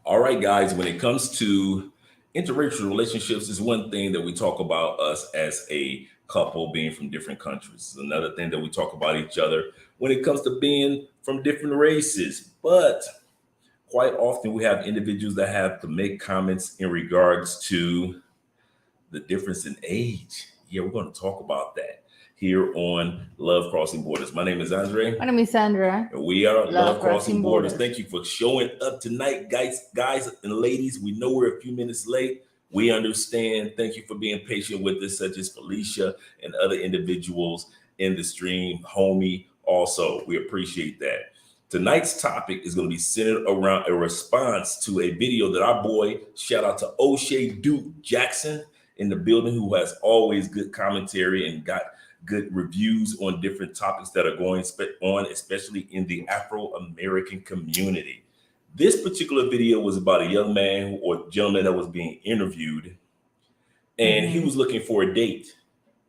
All right, guys, when it comes to interracial relationships, is one thing that we talk about us as a couple being from different countries. Another thing that we talk about each other when it comes to being from different races. But quite often we have individuals that have to make comments in regards to the difference in age. Yeah, we're going to talk about that here on Love Crossing Borders. My name is Andre. My name is Sandra. And we are Love Love Crossing Crossing Borders. Borders. Thank you for showing up tonight, guys and ladies. We know we're a few minutes late. We understand. Thank you for being patient with us, such as Felicia and other individuals in the stream. Homie, also, we appreciate that. Tonight's topic is going to be centered around a response to a video that our boy, shout out to O'Shea Duke Jackson in the building, who has always good commentary and got good reviews on different topics that are going on, especially in the Afro-American community. This particular video was about a young man or gentleman that was being interviewed, and he was looking for a date.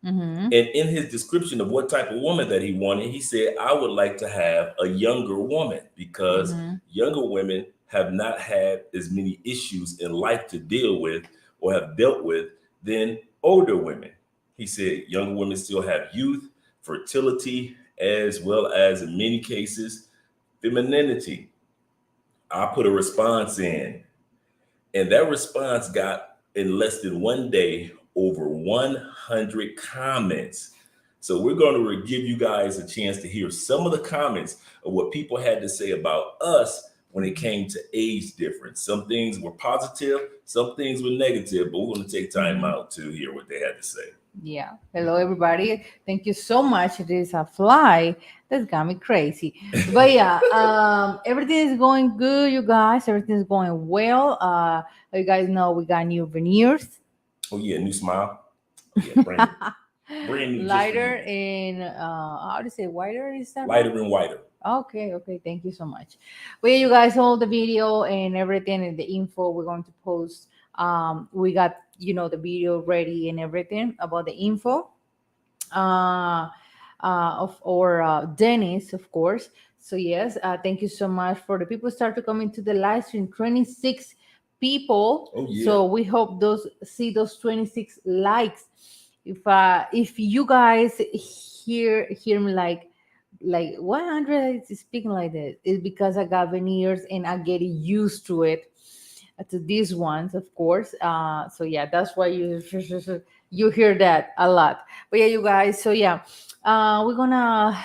And in his description of what type of woman that he wanted, he said, I would like to have a younger woman because younger women have not had as many issues in life to deal with or have dealt with than older women. He said younger women still have youth, fertility, as well as in many cases, femininity. I put a response in, and that response got in less than one day over 100 comments. So we're going to give you guys a chance to hear some of the comments of what people had to say about us when it came to age difference. Some things were positive, some things were negative, but we're going to take time out to hear what they had to say. Yeah. Hello, everybody. Thank you so much. It is a fly that's got me crazy. But yeah, everything is going good, you guys. Everything is going well. You guys know we got new veneers. Oh yeah, new smile. Oh, yeah, brand new, Lighter and how do you say whiter? Is that lighter right? and whiter. Okay. Thank you so much. Well, yeah, you guys, all the video and everything and the info we're going to post. We got the video ready and everything about the info. Of or Dennis, of course. So yes, thank you so much for the people start to come into the live stream. 26 people. Oh yeah. So we hope those 26 likes. If you guys hear me like 100 is speaking like that, it's because I got veneers and I get used to it, to these ones, of course. So yeah, that's why you hear that a lot. But yeah, you guys. So yeah, we're gonna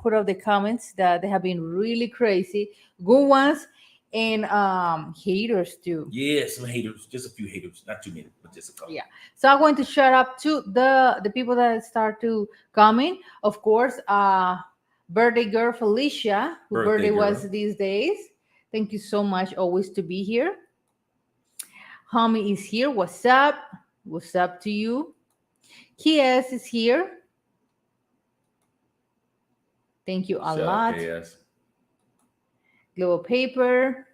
put up the comments that they have been really crazy, good ones, and haters too. Yeah, some haters, just a few haters, not too many, but just a couple. Yeah. So I'm going to shut up to the people that start to comment. Of course, birthday girl Felicia, whose birthday was these days. Thank you so much, always to be here. Homie is here. What's up? What's up to you? KS is here. Thank you a lot. KS. Global Paper.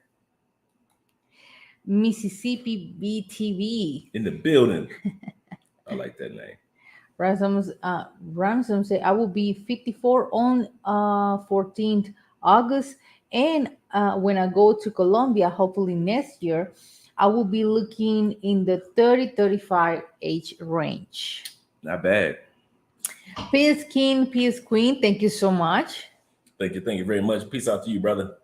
Mississippi BTV. In the building. I like that name. Ransom said, I will be 54 on 14th August. And when I go to Colombia, hopefully next year, I will be looking in the 30-35 age range. Not bad. Peace King, Peace Queen, thank you so much. Thank you very much. Peace out to you, brother.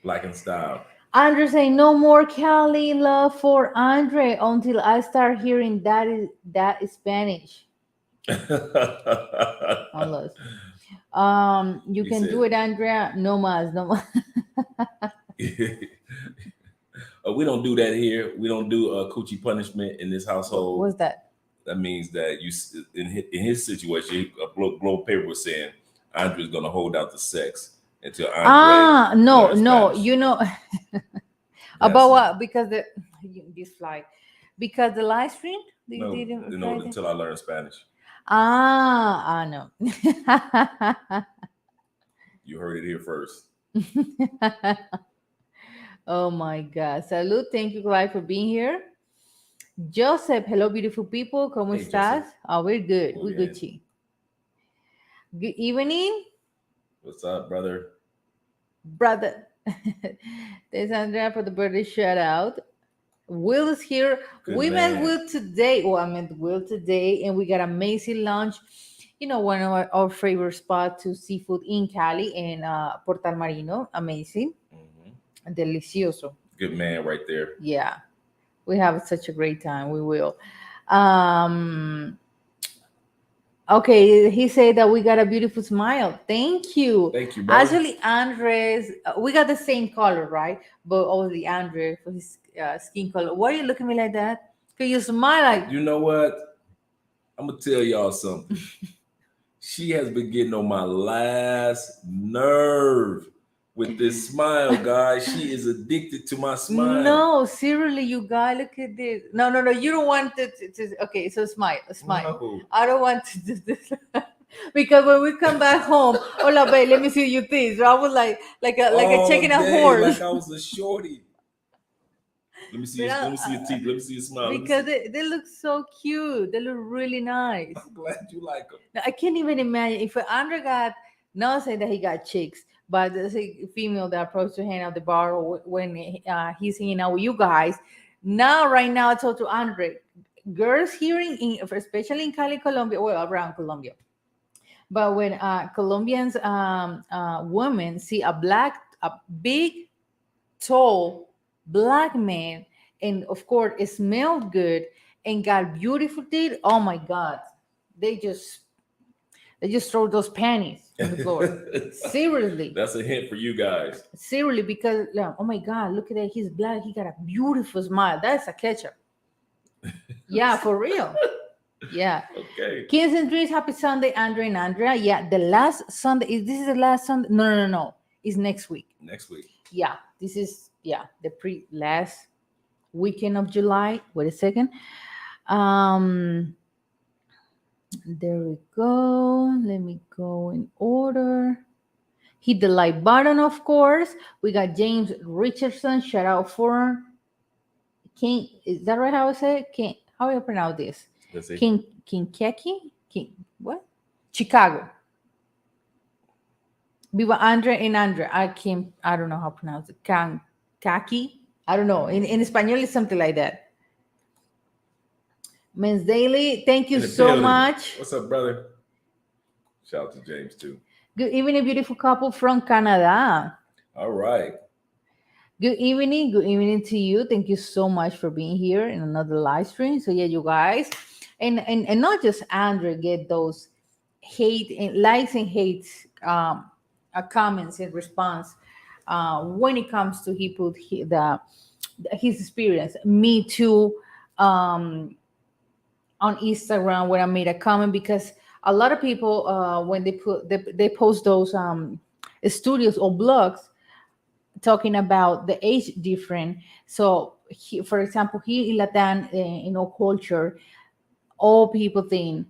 Black in style. Andre saying no more Cali love for Andre until I start hearing that is Spanish. Unless you can do it, Andrea. No mas. We don't do that here. We don't do coochie punishment in this household. What's that? That means that you, in his situation, Global Paper was saying Andre's going to hold out the sex until Andre. No, about what? Because this flight, because the live stream. No, until I learn Spanish. No. You heard it here first. Oh my God. Salud. Thank you, Clyde, for being here. Joseph, hello, beautiful people. ¿Cómo estás? Joseph. Oh, we're good. Oh, we're yeah. Gucci. Good evening. What's up, brother? Brother. Thanks, Andrea, for the birthday shout out. Will is here. Good We met man. Will today. Well, I met Will today, and we got amazing lunch. You know, one of our favorite spots to seafood in Cali and Portal Marino. Amazing, Hmm. delicioso. Good man right there. Yeah, we have such a great time. We will. Um, okay, he said that we got a beautiful smile. Thank you. Thank you, brother. Actually, Andres, we got the same color, right? But obviously, Andre for his skin color. Why are you looking at me like that? Can you smile like? You know what? I'm gonna tell y'all something. She has been getting on my last nerve with this smile, guys. She is addicted to my smile. No, seriously, you guys, look at this. No, no, no, you don't want okay, so smile, smile. No. I don't want to do this. Because when we come back home, hola, babe, let me see your teeth. So I was like a checking All a day, like horse. I was a shorty. But Let me see your teeth. Let me see your smile. Let me because see. they look so cute. They look really nice. I'm glad you like them. Now, I can't even imagine if Andre got, not saying that he got chicks, but there's a female that approached to hang out the bar or when he's hanging out with you guys. Now, right now, I told to Andre, girls here especially in Cali, Colombia, well, around Colombia. But when Colombians women see a big, tall black man, and of course, it smelled good and got beautiful teeth. Oh my God, they just they just throw those panties on the floor. Seriously, That's a hint for you guys. seriously, because like, oh my God, look at that. He's black. He got a beautiful smile. That's a catcher. Yeah, for real. Yeah. Okay. Kids and dreams. Happy Sunday, Andre and Andrea. Yeah, the last Sunday. Is this the last Sunday? No, no, no, no. It's next week. Next week. Yeah, this is the pre last weekend of July. Wait a second. Um, there we go. Let me go in order. Hit the like button, of course. We got James Richardson. Shout out for King. Is that right? How I say it? King. How do you pronounce this? Let's see. King Keki. King what? Chicago. Viva Andre and Andre. I can't. I don't know how to pronounce it. Kaki. I don't know. In Spanish, it's something like that. Men's Daily. Thank you In the so building. much. What's up, brother? Shout out to James too. Good evening, beautiful couple from Canada. All right. Good evening. Good evening to you. Thank you so much for being here in another live stream. So yeah, you guys, and not just Andre get those hate and likes and hates comments in response when it comes to he put his experience. Me too. On Instagram when I made a comment because a lot of people when they post those studios or blogs talking about the age difference. So, for example, here in Latin, in our culture, all people think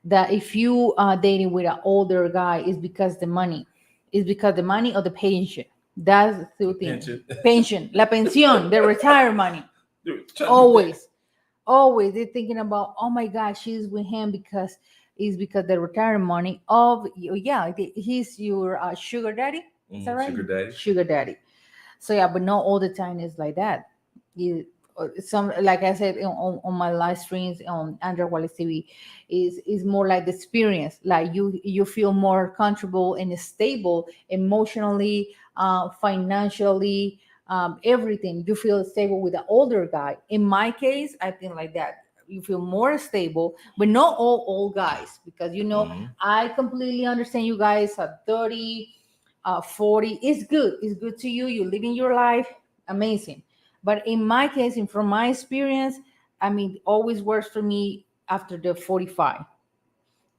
that if you are dating with an older guy, it's because the money, or the pension. That's the two things. Pension. Pension, la pensión, the retire money. Dude, trying to do that. Always they're thinking about, oh my God, she's with him because the retirement money of yeah, he's your sugar daddy. Is that right? Sugar daddy. Sugar daddy. So yeah, but not all the time is like that. You some like I said on my live streams on Andrea Wallace TV is more like the experience. Like you feel more comfortable and stable emotionally, financially, everything. You feel stable with the older guy. In my case, I think like that. You feel more stable, but not all old guys because Mhm. I completely understand you guys are 30 40. It's good. It's good to you. You're living your life. Amazing. But in my case, and from my experience, I mean, it always works for me after the 45.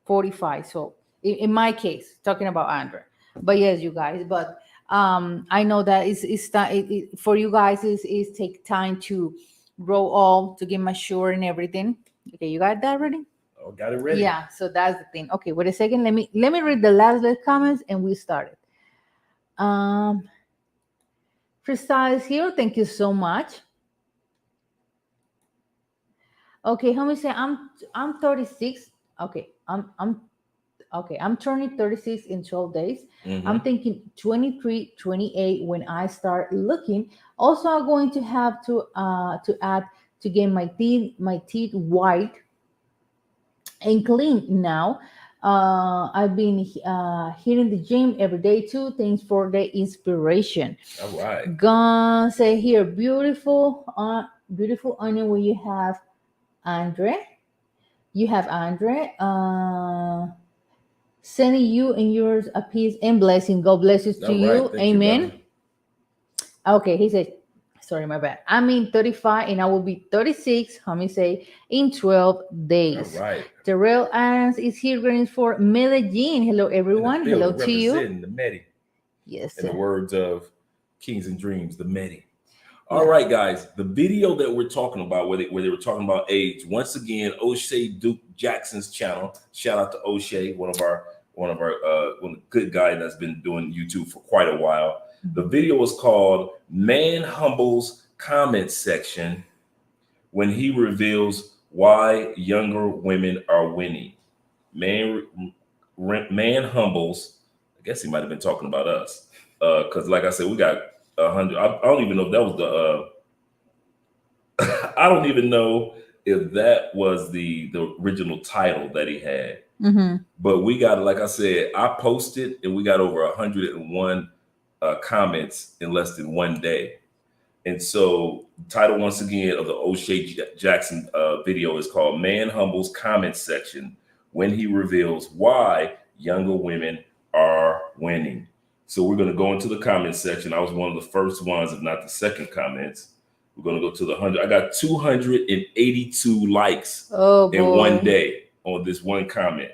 45. So in my case, talking about Andrea. But yes, you guys. But I know that for you guys is take time to grow up, to get mature and everything. Okay, you got that ready? Oh, got it ready. Yeah. So that's the thing. Okay, wait a second. Let me read the last comments and we started. Freestyle is here. Thank you so much. Okay, how many say I'm 36. Okay, I'm Okay, I'm turning 36 in 12 days. I'm Hmm. thinking 23, 28 when I start looking. Also, I'm going to have to add to get my teeth white and clean now. I've been hitting the gym every day too. Thanks for the inspiration. All right. Gonna say here, beautiful onion. When you have Andre, you have Andre. Sending you and yours a peace and blessing. God blesses to All right. you. Thank you, brother. Amen. Okay, he said, sorry, my bad. I'm in 35 and I will be 36, how me say, in 12 All days. right. Terrell Adams is here greetings for Medellin. Hello, In the everyone. Hello building, to you. representing the Medi. Yes, In the words of Kings and Dreams, the Medi. All yeah. right, guys. The video that we're talking about, where they were talking about age, once again, O'Shea Duke Jackson's channel. Shout out to O'Shea, one of the good guy that's been doing YouTube for quite a while. The Mhm. video is called "Man Humbles Comment Section When He Reveals Why Younger Women Are Winning." Man, man humbles. I guess he might have been talking about us, because like I said, we got 100. I don't even know if that was the. I don't even know if that was the original title that he had. Mhm. But we got, like I said, I posted and we got over 101 comments in less than one day. And so, title once again of the O'Shea Jackson video is called "Man Humbles Comment Section When He Reveals Why Younger Women Are Winning." So we're going to go into the comment section. I was one of the first ones, if not the second comments. We're going to go to the 100. I got 282 likes Oh in one boy. day on this one comment.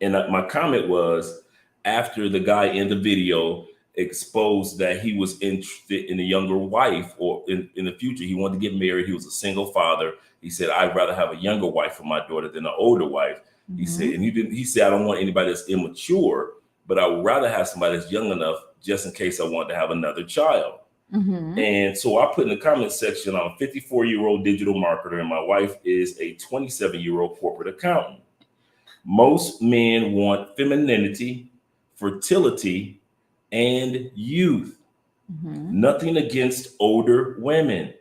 And my comment was, after the guy in the video exposed that he was interested in a younger wife, or in the future he wanted to get married. He was a single father. He said, I'd rather have a younger wife for my daughter than an older wife. He said, Mhm. and he said, I don't want anybody that's immature, but I would rather have somebody that's young enough just in case I want to have another child. Mhm. And so I put in the comment section, I'm a 54-year-old digital marketer, and my wife is a 27-year-old corporate accountant. Most men want femininity, fertility, and youth. Mhm. Nothing against older women,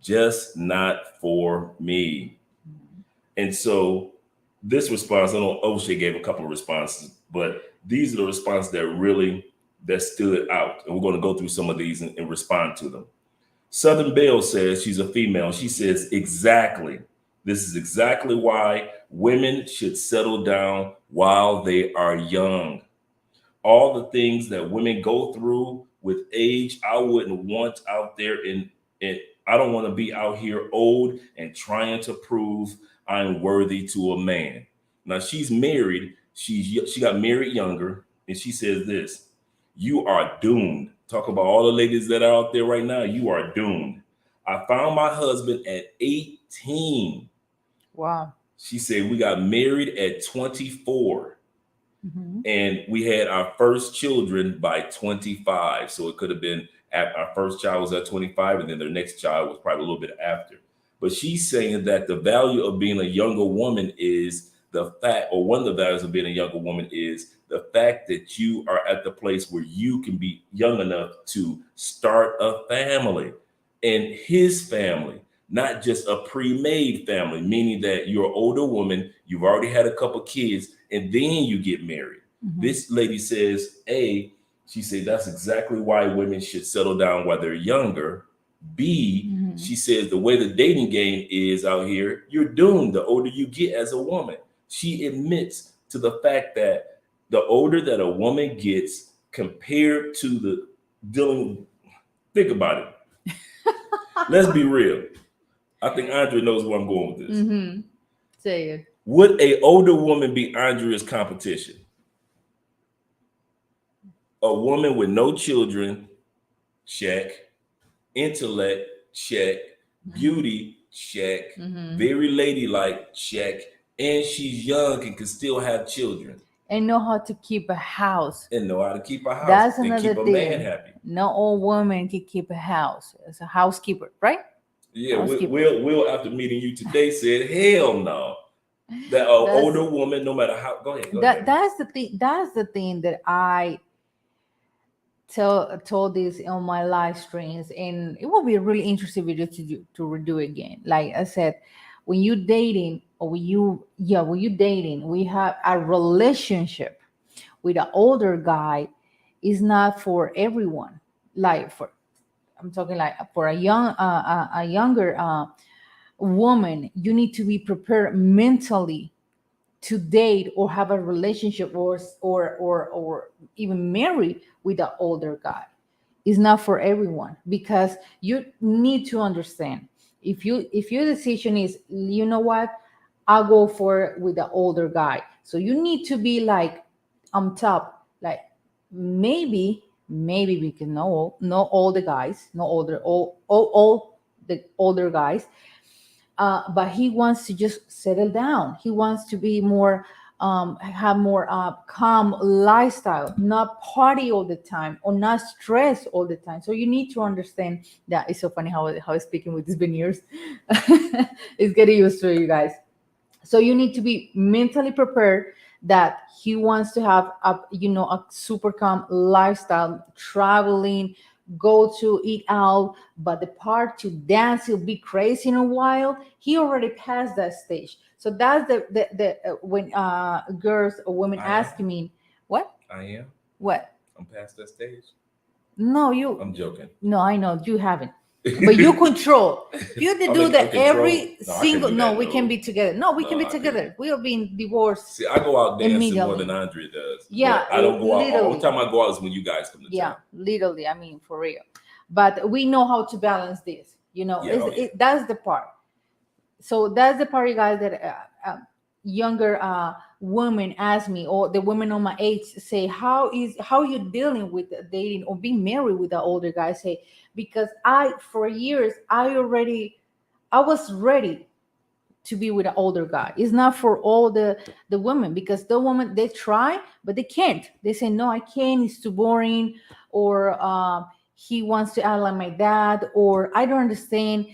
just not for me. And so this response, I know O'Shea gave a couple of responses, but these are the responses that stood out. And we're going to go through some of these and respond to them. Southern Belle says, she's a female. She says, exactly. This is exactly why women should settle down while they are young. All the things that women go through with age, I wouldn't want out there in I don't want to be out here old and trying to prove I'm worthy to a man. Now she's married. She got married younger, and she says this: "You are doomed." Talk about all the ladies that are out there right now. You are doomed. I found my husband at 18. Wow. She said we got married at 24 Mhm. and we had our first children by 25. So it could have been our first child was at 25, and then their next child was probably a little bit after. But she's saying that the value of being a younger woman is the fact, or one of the values of being a younger woman is the fact that you are at the place where you can be young enough to start a family, and his family, not just a pre-made family, meaning that you're an older woman, you've already had a couple kids, and then you get married. Mhm. This lady says, A, she said that's exactly why women should settle down while they're younger. B, Mhm. she says the way the dating game is out here, you're doomed the older you get as a woman. She admits to the fact that the older that a woman gets compared to the dealing, think about it. Let's be real. I think Andre knows where I'm going with this. Mhm. Say it. Would a older woman be Andrea's competition? A woman with no children, check. Intellect, check. Beauty, check. Mhm. Very ladylike, check. And she's young and can still have children And know how to keep a house. and know how to keep a house That's and another keep a man thing. happy. No old woman can keep a house. It's a housekeeper, right? Yeah, Housekeeper. Will after meeting you today said, hell no. That That's older woman, no matter how. Go that ahead. that's the thing. That's the thing that I told this on my live streams, and it will be a really interesting video to do, to redo again. Like I said, when you dating, or when you dating, we have a relationship with an older guy is not for everyone. Like for, I'm talking like for a younger woman, you need to be prepared mentally to date or have a relationship, or even marry with an older guy. Is not for everyone, because you need to understand, if your decision is, you know what, I'll go for with the older guy, so you need to be like on top, like maybe we can know all the guys, no older, all the older guys, but he wants to just settle down. He wants to be more, have more calm lifestyle, not party all the time or not stress all the time. So you need to understand that. It's so funny how I'm speaking with these veneers. It's getting used to it, you guys. So you need to be mentally prepared that he wants to have a super calm lifestyle, traveling, go to eat out, but the part to dance, he'll be crazy in a while. He already passed that stage. So that's the when girls or women I am. ask me, what I am. what I'm past that stage. no, you, I'm joking. no, I know you haven't, but you control. If you I'm do in that control. every No, I can single, do no, that. we can No, be together. No, we can no, be I couldn't. together. We are being divorced See, I go out dancing more than immediately. Andrea does, Yeah, but I don't go out. All the literally. time I go out is when you guys come to Yeah, town. literally. I mean, for real. But we know how to balance this. Yeah, oh yeah. That's the part. So that's the part, you guys, that younger women ask me, or the women on my age say, how you dealing with dating or being married with an older guy? I say, because I, for years, I was ready to be with an older guy. It's not for all the women, because the women, they try but they can't. They say, no, I can't, it's too boring, or he wants to act like my dad, or I don't understand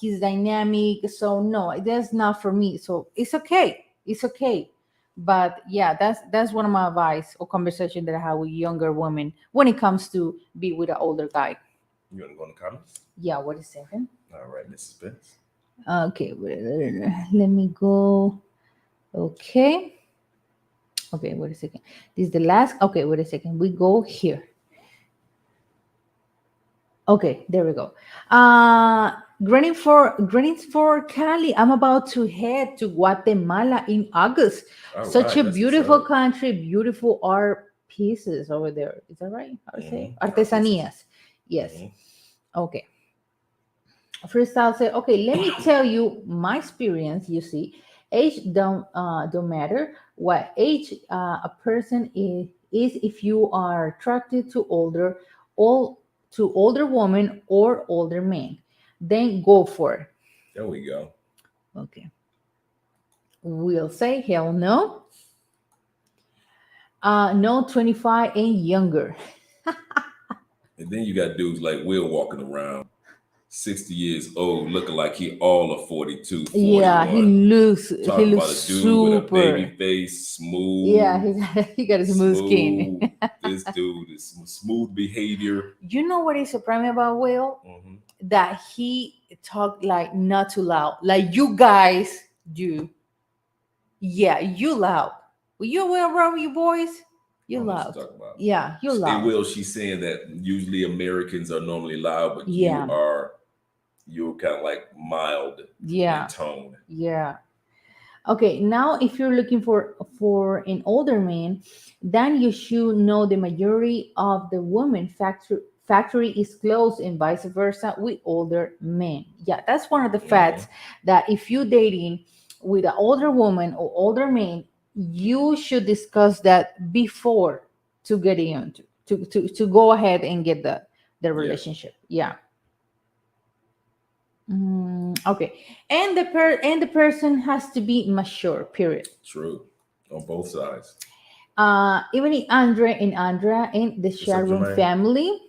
his dynamic, so no, that's not for me. So it's okay, it's okay. But yeah, that's one of my advice or conversation that I have with younger women when it comes to be with an older guy. You want to go in the comments? Yeah, what a second. All right, Mrs. Spence. Okay, let me go. Okay. Okay, wait a second. This is the last. Okay, wait a second. We go here. Okay, there we go. Greetings for Cali. I'm about to head to Guatemala in August. All Such right, a that's what's beautiful up. country, beautiful art pieces over there. Is that right? How to say? Artisans. Artesanías. Yes. Mhm. Okay. First, I'll say, okay, let me tell you my experience. You see, age don't matter. What age a person is if you are attracted to older women or older men, then go for it. There we go. Okay, we'll say hell no. No, 25 and younger. And then you got dudes like Will walking around 60 years old, looking like he all of 42, Yeah, 41. he Talking looks about a dude with a super. baby face, Yeah, smooth, he got a smooth skin. smooth. This dude is smooth behavior. You know what is surprising me about Will? Hmm. That he talked like not too loud, like you guys do. Yeah, you loud. When you around you boys, I you don't know what loud. you're talking about. Yeah, you Hey, loud. Will, she's saying that usually Americans are normally loud, but Yeah, you're kind of like mild in yeah, tone. yeah. Okay, now if you're looking for an older man, then you should know the majority of the women factory is closed and vice versa with older men. Yeah, that's one of the Hmm. facts, that if you dating with an older woman or older man, you should discuss that before to get into to go ahead and get the Yeah, relationship. Yeah. Okay, and the person has to be mature. Period. true. On both sides. Even in Andre and Andrea and the What's up, Sharon Jermaine? family.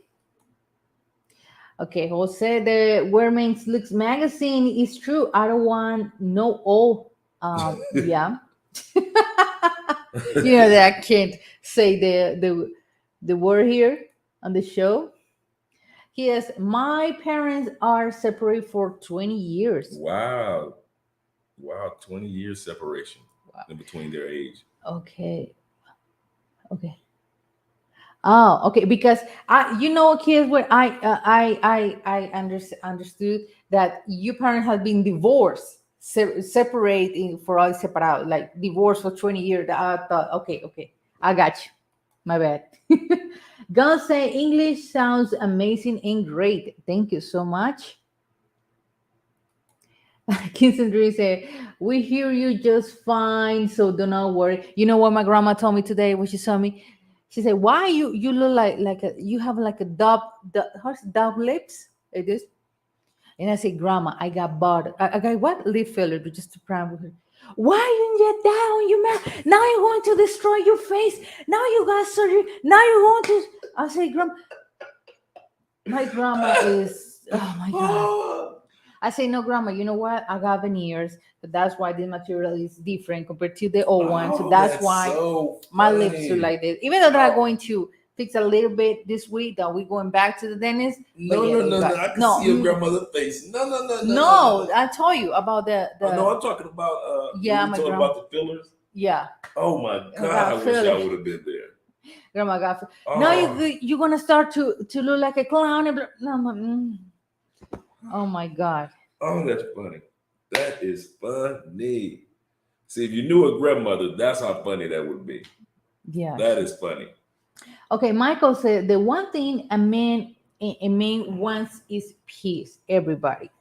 Okay, Jose, the Women's Looks magazine is true. I don't want no old. Yeah. You know that I can't say the word here on the show. He has my parents are separate for 20 years. Wow. Wow. 20 years separation Wow. in between their age. Okay. Okay. Oh, okay. Because kids, what understood that your parents have been divorced, separating for all separate, like divorced for 20 years. I thought, okay, okay, I got you. My bad. Gonna say English sounds amazing and great. Thank you so much. Kingston Drew said, "We hear you just fine, so do not worry." You know what my grandma told me today when she saw me? She said, "Why you look like a you have like a dove lips like this?" And I said, "Grandma, I got bought. I got what lip filler just to prank with her. Why you get that on your mouth? Now you're going to destroy your face. Now you got surgery. Now you're going to." I say, "Grandma, my grandma is oh my god." I say, no, grandma, you know what? I got veneers, but that's why the material is different compared to the old one. So Oh, that's that's why so my lips are funny. like this. Even though that I'm Oh, going to fix a little bit this week, that we're going back to the dentist. But no, yeah, no, they no, no. got I can no, see your grandmother's face. No, no, no, no, no, no, no. no. I told you about Oh, no, the I'm talking about when yeah, you my told grandma. about the fillers. Yeah, Oh my I God, I got wish I fillers. would have been there. Grandma got. Now Oh, you're gonna start to look like a clown. No, oh my god. oh, that's funny. That is funny. See, if you knew a grandmother, that's how funny that would be. Yeah. That is funny. Okay, Michael said the one thing a man wants is peace. Everybody,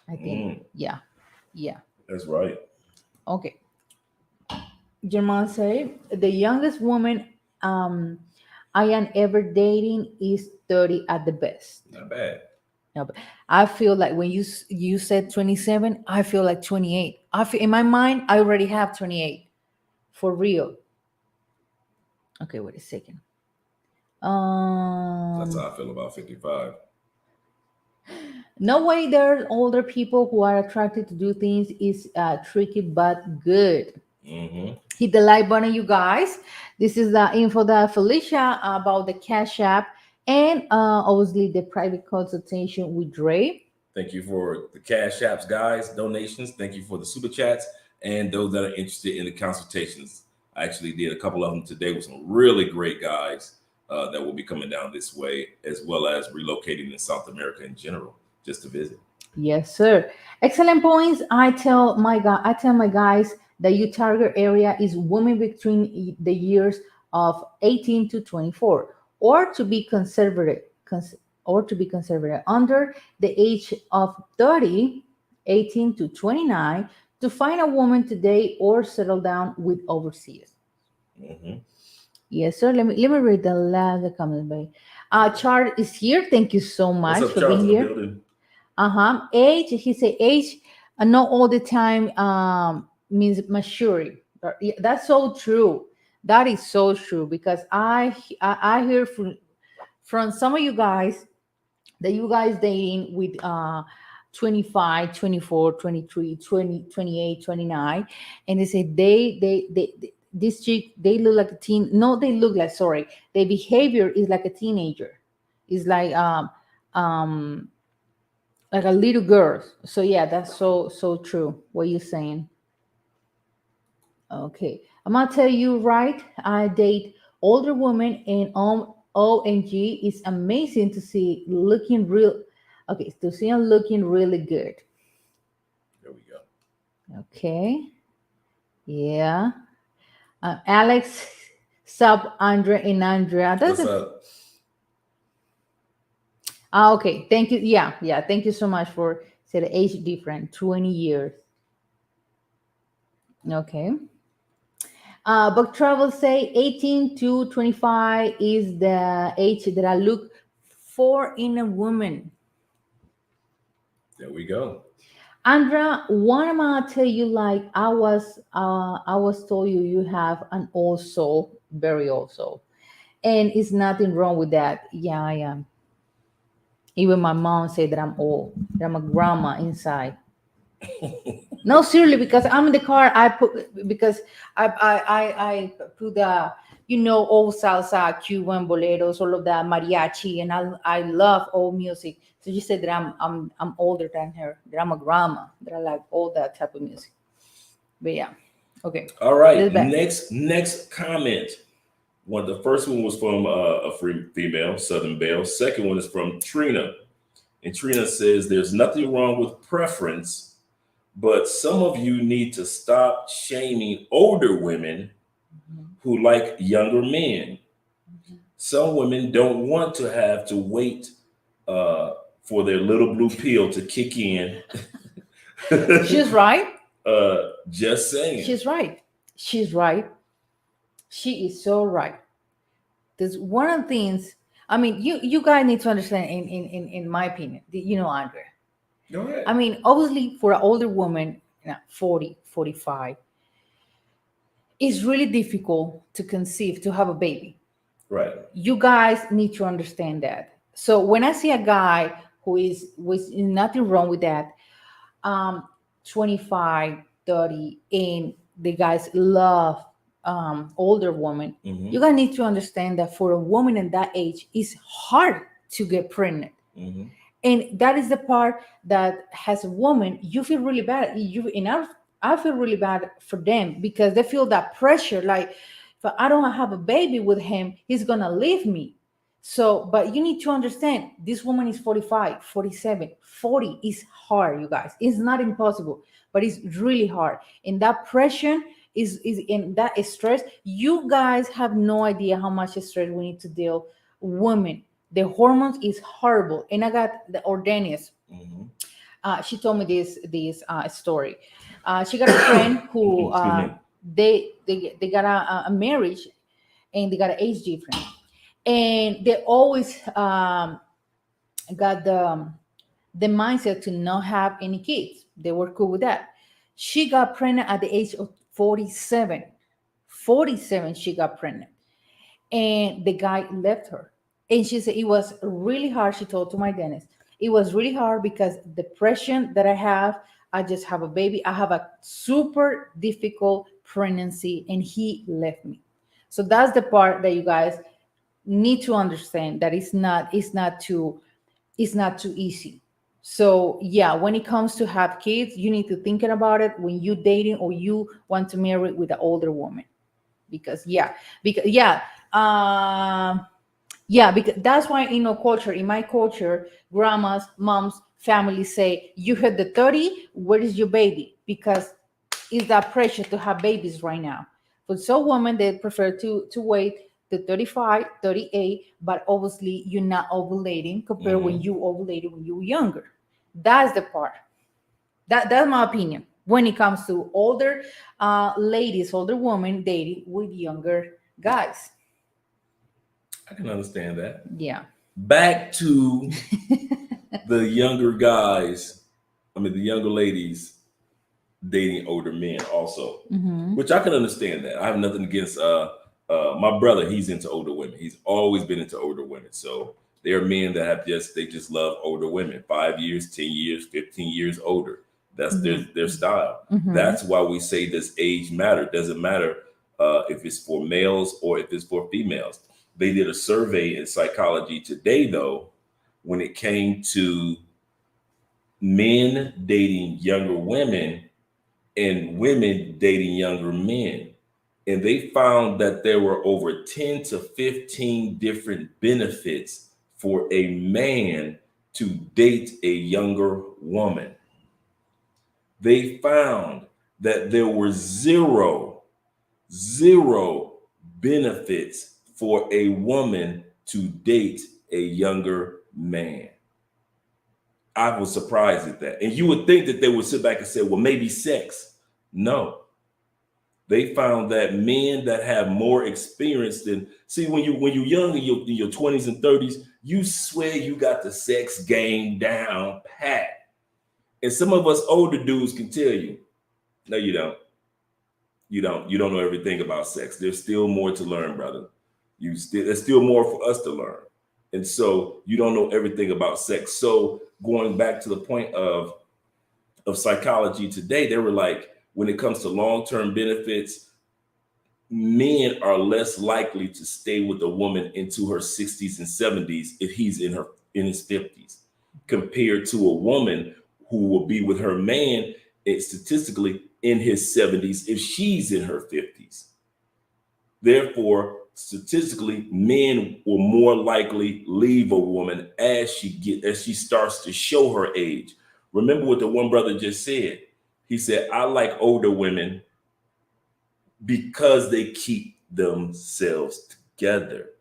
I think. Mm, Yeah, yeah. that's right. Okay. German said the youngest woman um I am ever dating is 30 at the best. Not bad. No, but I feel like when you said 27, I feel like 28. I feel in my mind I already have 28 for real. Okay, wait a second. That's Um how I feel about 55. No way there's older people who are attracted to do things is tricky but good. Mm-hmm. Hit the like button, you guys. This is the info that Felicia about the Cash App and obviously the private consultation with Dre. Thank you for the cash apps, guys, donations. Thank you for the super chats and those that are interested in the consultations. I actually did a couple of them today with some really great guys that will be coming down this way, as well as relocating in South America in general, just to visit. Yes, sir. Excellent points. I tell my guys that your target area is women between the years of 18 to 24, or to be conservative, under the age of 30, 18 to 29, to find a woman today or settle down with overseas. Mm-hmm. Yes, sir. Let me read the last comment by. Chart is here. Thank you so What's much up, for Charles, being in the here. building? Age, he said age, not all the time means maturity. Yeah, that's so true. That is so true because I hear from some of you guys that you guys dating with 25, 24, 23, 20, 28, 29, and they say this chick, they look like a teen. No, they look like, sorry, their behavior is like a teenager. It's um like a little girl. So yeah, that's so true what you're saying. Okay, I'm gonna tell you right. I date older women, and OMG, it's amazing to see looking real. Okay, to see them looking really good. There we go. Okay, yeah. Alex, Sub, Andre, and Andrea. That's What's a up? okay. Thank you. Yeah, yeah. Thank you so much for say the age different, 20 years. Okay. Book travel say 18 to 25 is the age that I look for in a woman. There we go. Andra, what am I tell you? Like I was told you have an old soul, very old soul, and it's nothing wrong with that. Yeah, I am. Even my mom said that I'm old, that I'm a grandma inside. No, seriously, because I'm in the car. I put because I put the old salsa, Cuban boleros, all of that mariachi, and I love old music. So you said that I'm older than her. That I'm a grandma. That I like all that type of music. But yeah, okay. All right. Let's back. Next comment. The first one was from female, Southern Belle. Second one is from Trina. And Trina says, there's nothing wrong with preference, but some of you need to stop shaming older women who like younger men. Some women don't want to have to wait uh, for their little blue pill to kick in. She's right. Just saying. She's right. She's right. She is so right. There's one of the things. I mean, you guys need to understand. In my opinion, Andrea. Go ahead. I mean, obviously, for an older woman, 40, 45, it's really difficult to conceive, to have a baby. Right. You guys need to understand that. So when I see a guy who is with nothing wrong with that, 25, 30, and the guys love older women, Mm-hmm. you guys need to understand that for a woman in that age, it's hard to get pregnant. Mm-hmm. And that is the part that, as a woman, you feel really bad. I feel really bad for them because they feel that pressure. Like, if I don't have a baby with him, he's gonna leave me. So, but you need to understand, this woman is 45, 47, 40 is hard, you guys. It's not impossible, but it's really hard. And that pressure is in that stress. You guys have no idea how much stress we need to deal. Women, the hormones is horrible. And I got the Ordenis. Mm-hmm. She told me this story. She got a friend who they got a marriage, and they got an age difference, and they always got the mindset to not have any kids. They were cool with that. She got pregnant at the age of 47. 47, she got pregnant, and the guy left her. And she said it was really hard. She told to my dentist, it was really hard because the depression that I have, I just have a baby. I have a super difficult pregnancy, and he left me. So that's the part that you guys need to understand, that it's not too easy. So yeah, when it comes to have kids, you need to thinking about it when you dating or you want to marry with an older woman. Because that's why in my culture, grandmas, moms, families say, you hit the 30, where is your baby? Because it's that pressure to have babies right now. For some women, they prefer to wait to 35, 38, but obviously you're not ovulating compared when you ovulated when you were younger. That's the part. That's my opinion when it comes to older ladies, older women dating with younger guys. I can understand that. Yeah. Back to the younger guys, the younger ladies dating older men also, which I can understand that. I have nothing against my brother. He's into older women. He's always been into older women. So there are men that they just love older women, 5 years, 10 years, 15 years older. That's their style. That's why we say this age matter. Doesn't matter if it's for males or if it's for females. They did a survey in Psychology Today, though, when it came to men dating younger women and women dating younger men. And they found that there were over 10 to 15 different benefits for a man to date a younger woman. They found that there were zero benefits for a woman to date a younger man. I was surprised at that. And you would think that they would sit back and say, well, maybe sex. No. They found that men that have more experience than, see, when you're young in your 20s and 30s, you swear you got the sex game down pat. And some of us older dudes can tell you, no, you don't. You don't know everything about sex. There's still more to learn, brother. There's still more for us to learn. And so you don't know everything about sex. So going back to the point of of psychology today, they were like, when it comes to long-term benefits, men are less likely to stay with a woman into her 60s and 70s if he's in his 50s, compared to a woman who will be with her man statistically in his 70s if she's in her 50s. Therefore, statistically, men will more likely leave a woman as she starts to show her age. Remember what the one brother just said. He said, I like older women because they keep themselves together.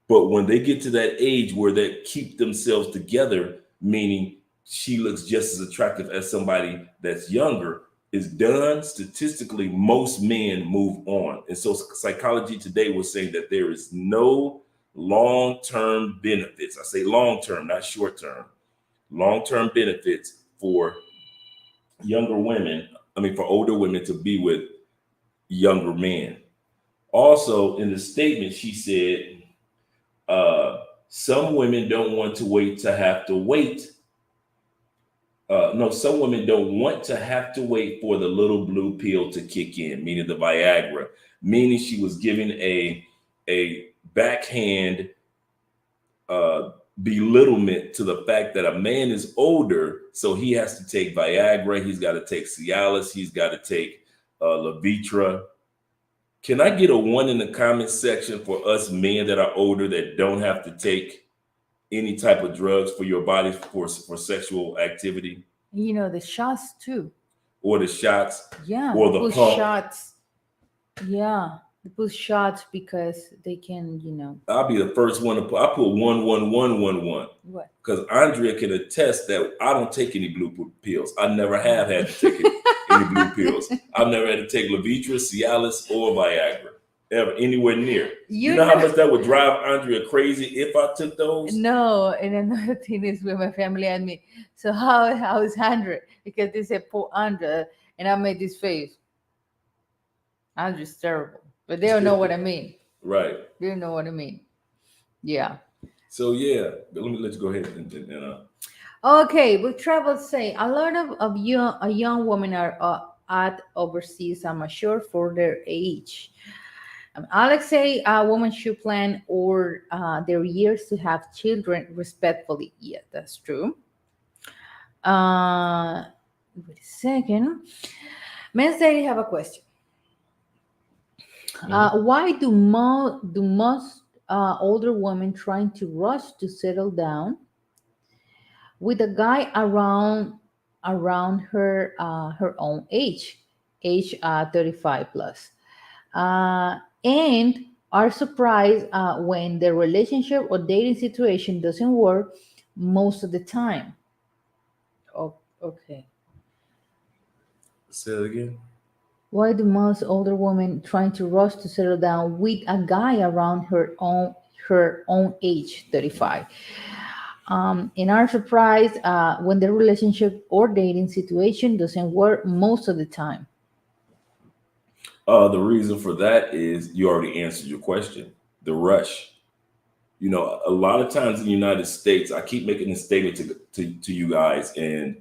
But when they get to that age where they keep themselves together, meaning she looks just as attractive as somebody that's younger, is done, statistically, most men move on. And so psychology today was saying that there is no long-term benefits. I say long-term, not short-term. Long-term benefits for for older women to be with younger men. Also, in the statement, she said, some women don't want to wait to have to wait. No, some women don't want to have to wait for the little blue pill to kick in, meaning the Viagra, meaning she was giving a backhand belittlement to the fact that a man is older, so he has to take Viagra, he's got to take Cialis, he's got to take Levitra. Can I get a 1 in the comment section for us men that are older that don't have to take any type of drugs for your body for sexual activity? The shots too. Or the shots? Yeah. Or the pump? Shots. Yeah. They put shots because they can, I'll be the first one to put. I put 11111. What? Because Andrea can attest that I don't take any blue pills. I never have had to take any blue pills. I've never had to take Levitra, Cialis, or Viagra ever anywhere near. You know how much that would drive Andrea crazy if I took those? No, and another thing is with my family and me. So how is Andrea? Because they said poor Andrea, and I made this face. Andrea's terrible. But they don't know what I mean. Right. They don't know what I mean. Yeah. So yeah, let me let you go ahead Okay, but travel say a lot of young women are at overseas. I'm sure for their age. Alex say a woman should plan or their years to have children respectfully. Yeah, that's true. Wait a second. Men say they have a question. Why do most older women trying to rush to settle down with a guy around her her own age 35 plus, and are surprised when the relationship or dating situation doesn't work most of the time? Oh, okay. Say it again. Why do most older women trying to rush to settle down with a guy around her own age, 35, and are surprised when the relationship or dating situation doesn't work most of the time? The reason for that is you already answered your question. The rush. A lot of times in the United States, I keep making this statement to you guys, and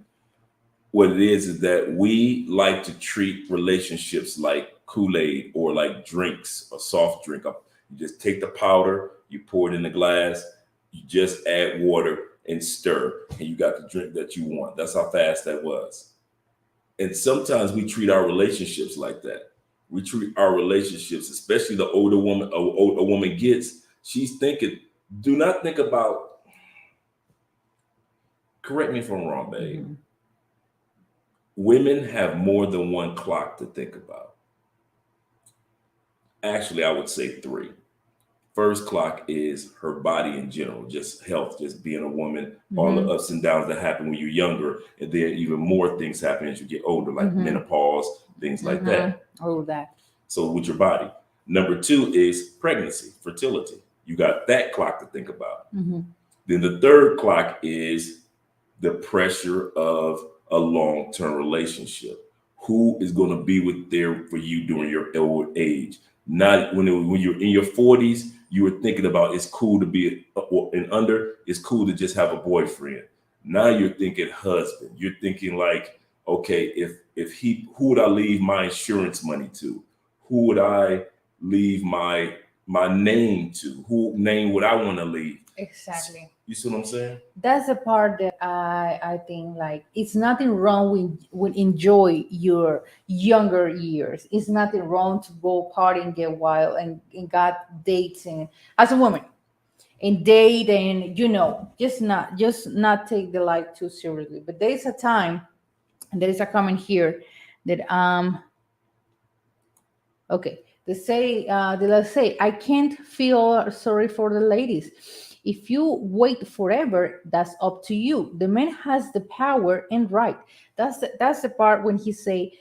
what it is that we like to treat relationships like Kool-Aid or like drinks, a soft drink. You just take the powder, you pour it in the glass, you just add water and stir, and you got the drink that you want. That's how fast that was. And sometimes we treat our relationships like that. We treat our relationships, especially the older woman, a woman gets, she's thinking, do not think about, correct me if I'm wrong, babe. Mm-hmm. Women have more than one clock to think about. Actually, I would say 3. First clock is her body in general, just health, just being a woman, mm-hmm. all the ups and downs that happen when you're younger. And then even more things happen as you get older, like mm-hmm. menopause, things like mm-hmm. that. All of that. So with your body. Number 2 is pregnancy, fertility. You got that clock to think about. Mm-hmm. Then the third clock is the pressure of a long-term relationship. Who is going to be there for you during your old age? Not when you're in your 40s, you were thinking about it's cool to be and under, it's cool to just have a boyfriend. Now you're thinking husband. You're thinking like okay, if he, who would I leave my insurance money to? Who would I leave my name to? Who name would I want to leave? Exactly. You see what I'm saying? That's the part that I think like it's nothing wrong with enjoy your younger years. It's nothing wrong to go party and get wild and got dates and as a woman and date and just not take the life too seriously. But there's a time and there is a comment here that okay. Let's say, I can't feel sorry for the ladies. If you wait forever, that's up to you. The man has the power and right. That's the part when he say,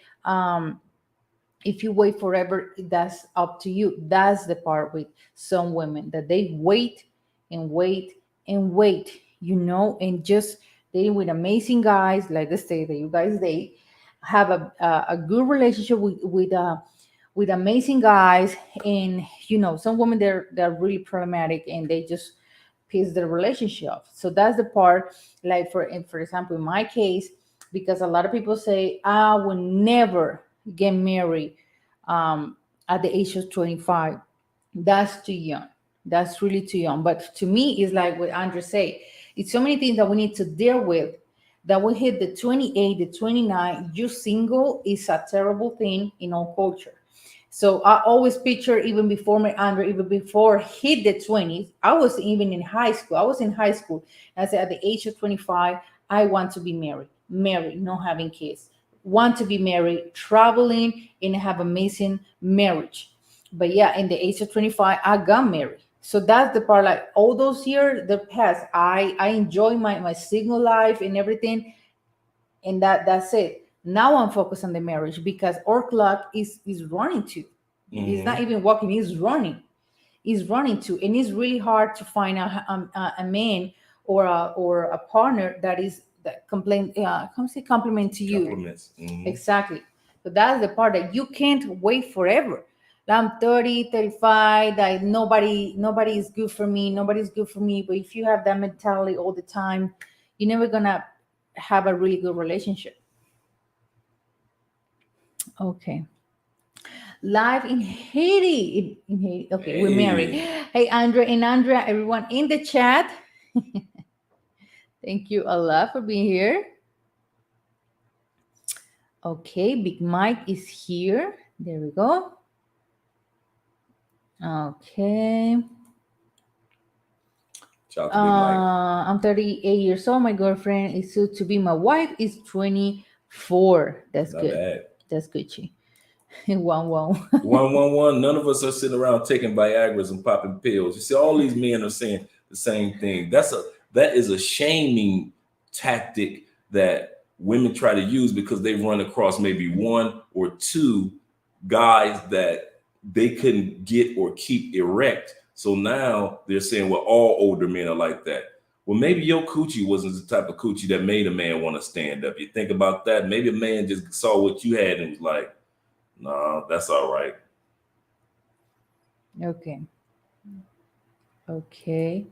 if you wait forever, that's up to you. That's the part with some women that they wait and wait and wait, and just dating with amazing guys, like the state that you guys date, have a good relationship with amazing guys, and some women they're really problematic and they just piss their relationship off. So that's the part, like for example, in my case, because a lot of people say I will never get married at the age of 25. That's too young. That's really too young. But to me, it's like what Andrea say. It's so many things that we need to deal with. That we hit the 28, the 29. You single is a terrible thing in our culture. So I always picture even before my Andrea, even before hit the 20s. I was even in high school. I was in high school. And I said at the age of 25, I want to be married, not having kids. Want to be married, traveling, and have amazing marriage. But yeah, in the age of 25, I got married. So that's the part, like all those years the past, I enjoy my single life and everything, and that's it. Now I'm focused on the marriage because our clock is running too. It's not Mm-hmm. even walking, it's running. It's running too. And it's really hard to find a man or a partner that complain come say compliment to you. Compliments. Mm-hmm. Exactly. So that's the part that you can't wait forever. I'm 30, 35, that nobody is good for me, nobody's good for me. But if you have that mentality all the time, you're never gonna have a really good relationship. Okay. Live in Haiti. In Haiti. Okay, we're married. Hey. Hey, Andrea and Andrea, everyone in the chat. Thank you a lot for being here. Okay, Big Mike is here. There we go. Okay. Shout out to Big Mike. I'm 38 years old. My girlfriend is soon to be my wife is 24. That's Not good. bad. That's good. Chi. One, one. 111. None of us are sitting around taking Viagra's and popping pills. You see, all these men are saying the same thing. That is a shaming tactic that women try to use because they run across maybe one or two guys that they couldn't get or keep erect. So now they're saying, well, all older men are like that. Well, maybe your coochie wasn't the type of coochie that made a man want to stand up. You think about that. Maybe a man just saw what you had and was like, no, that's all right. Okay. Okay.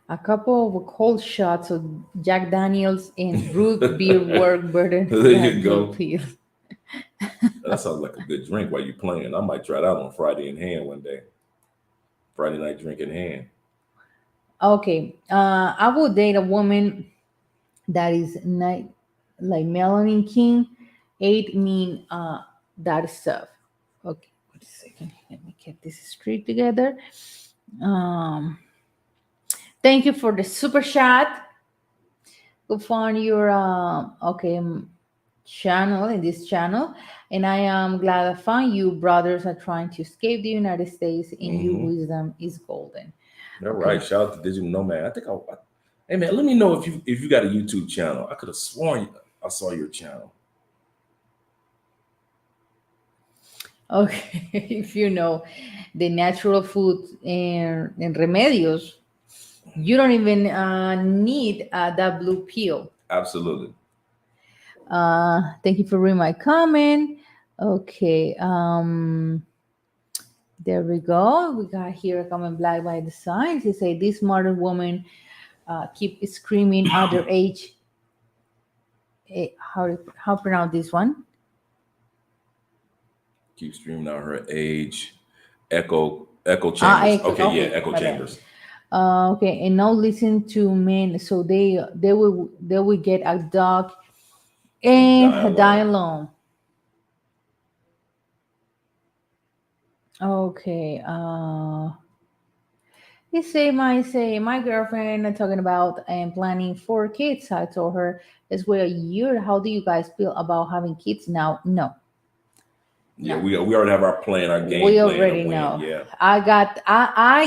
A couple of cold shots of Jack Daniels and root beer work better There than you blue go. pills. That sounds like a good drink while you're playing. I might try that on Friday in hand one day. Friday night drink in hand. Okay. I will date a woman that is not like Melanin King. Eight mean that stuff. Okay. Wait a second. Let me get this straight together. Um, Thank you for the super chat. Go find your channel in this channel, and I am glad I found you. Brothers are trying to escape the United States, and your Mm-hmm. wisdom is golden. All Okay. right. Shout out to Digital Nomad. I think hey man, let me know if you got a YouTube channel. I could have sworn I saw your channel. Okay, if you know the natural food and remedios, you don't even need that blue pill. Absolutely. Thank you for reading my comment. Okay. There we go. We got here a comment black by design. He say this modern woman keep screaming at their age. how pronounce this one? Keep streaming out her age. Echo chambers. Okay, yeah, Okay, echo my bad. chambers. Okay, and now listen to men, so they will get a dog And and a dialogue. dialogue. Okay, he say my girlfriend talking about and planning for kids. I told her it's wait a year. How do you guys feel about having kids now? No, Yeah, no. we already have our plan, our game We plan of already when. know. Yeah. I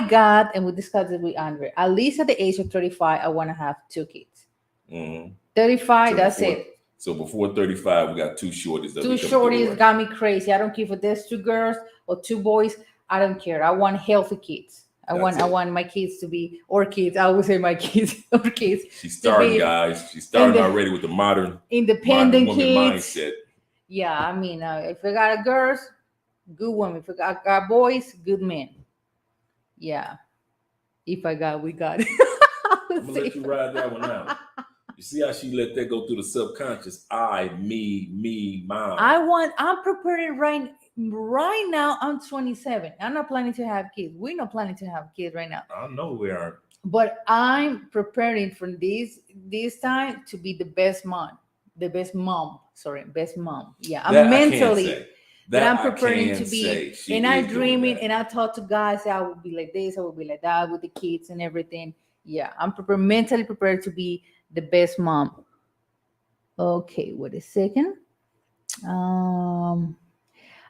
got, and we discussed it with Andre. At least at the age of 35, I want to have two kids. Hmm. 35, So that's before it. so before 35, we got two shorties that Two we coming through the shorties way. got me crazy. I don't care if there's two girls or two boys. I don't care. I want healthy kids. I That's want I it. want my kids to be, or kids. I would say my kids or kids She's to starting, be guys. She's in starting the already with the modern independent woman kids. mindset. Yeah, I mean, if I got girls, good women. If I got boys, good men. Yeah. If I got, we got. I I'm would gonna let say. you ride that one out. You see how she let that go through the subconscious? I, me, mine. I'm preparing right now. I'm 27. I'm not planning to have kids. We're not planning to have kids right now. I know we aren't. But I'm preparing for this time to be the best mom. The best mom. Sorry, best mom. Yeah. I'm That I can mentally, say. but That I'm I preparing can to say. be, She and I is doing dreaming, that. and I talk to guys, I will be like this, I will be like that with the kids and everything. Yeah, I'm prepared, mentally prepared to be the best mom. Okay, wait a second. Um,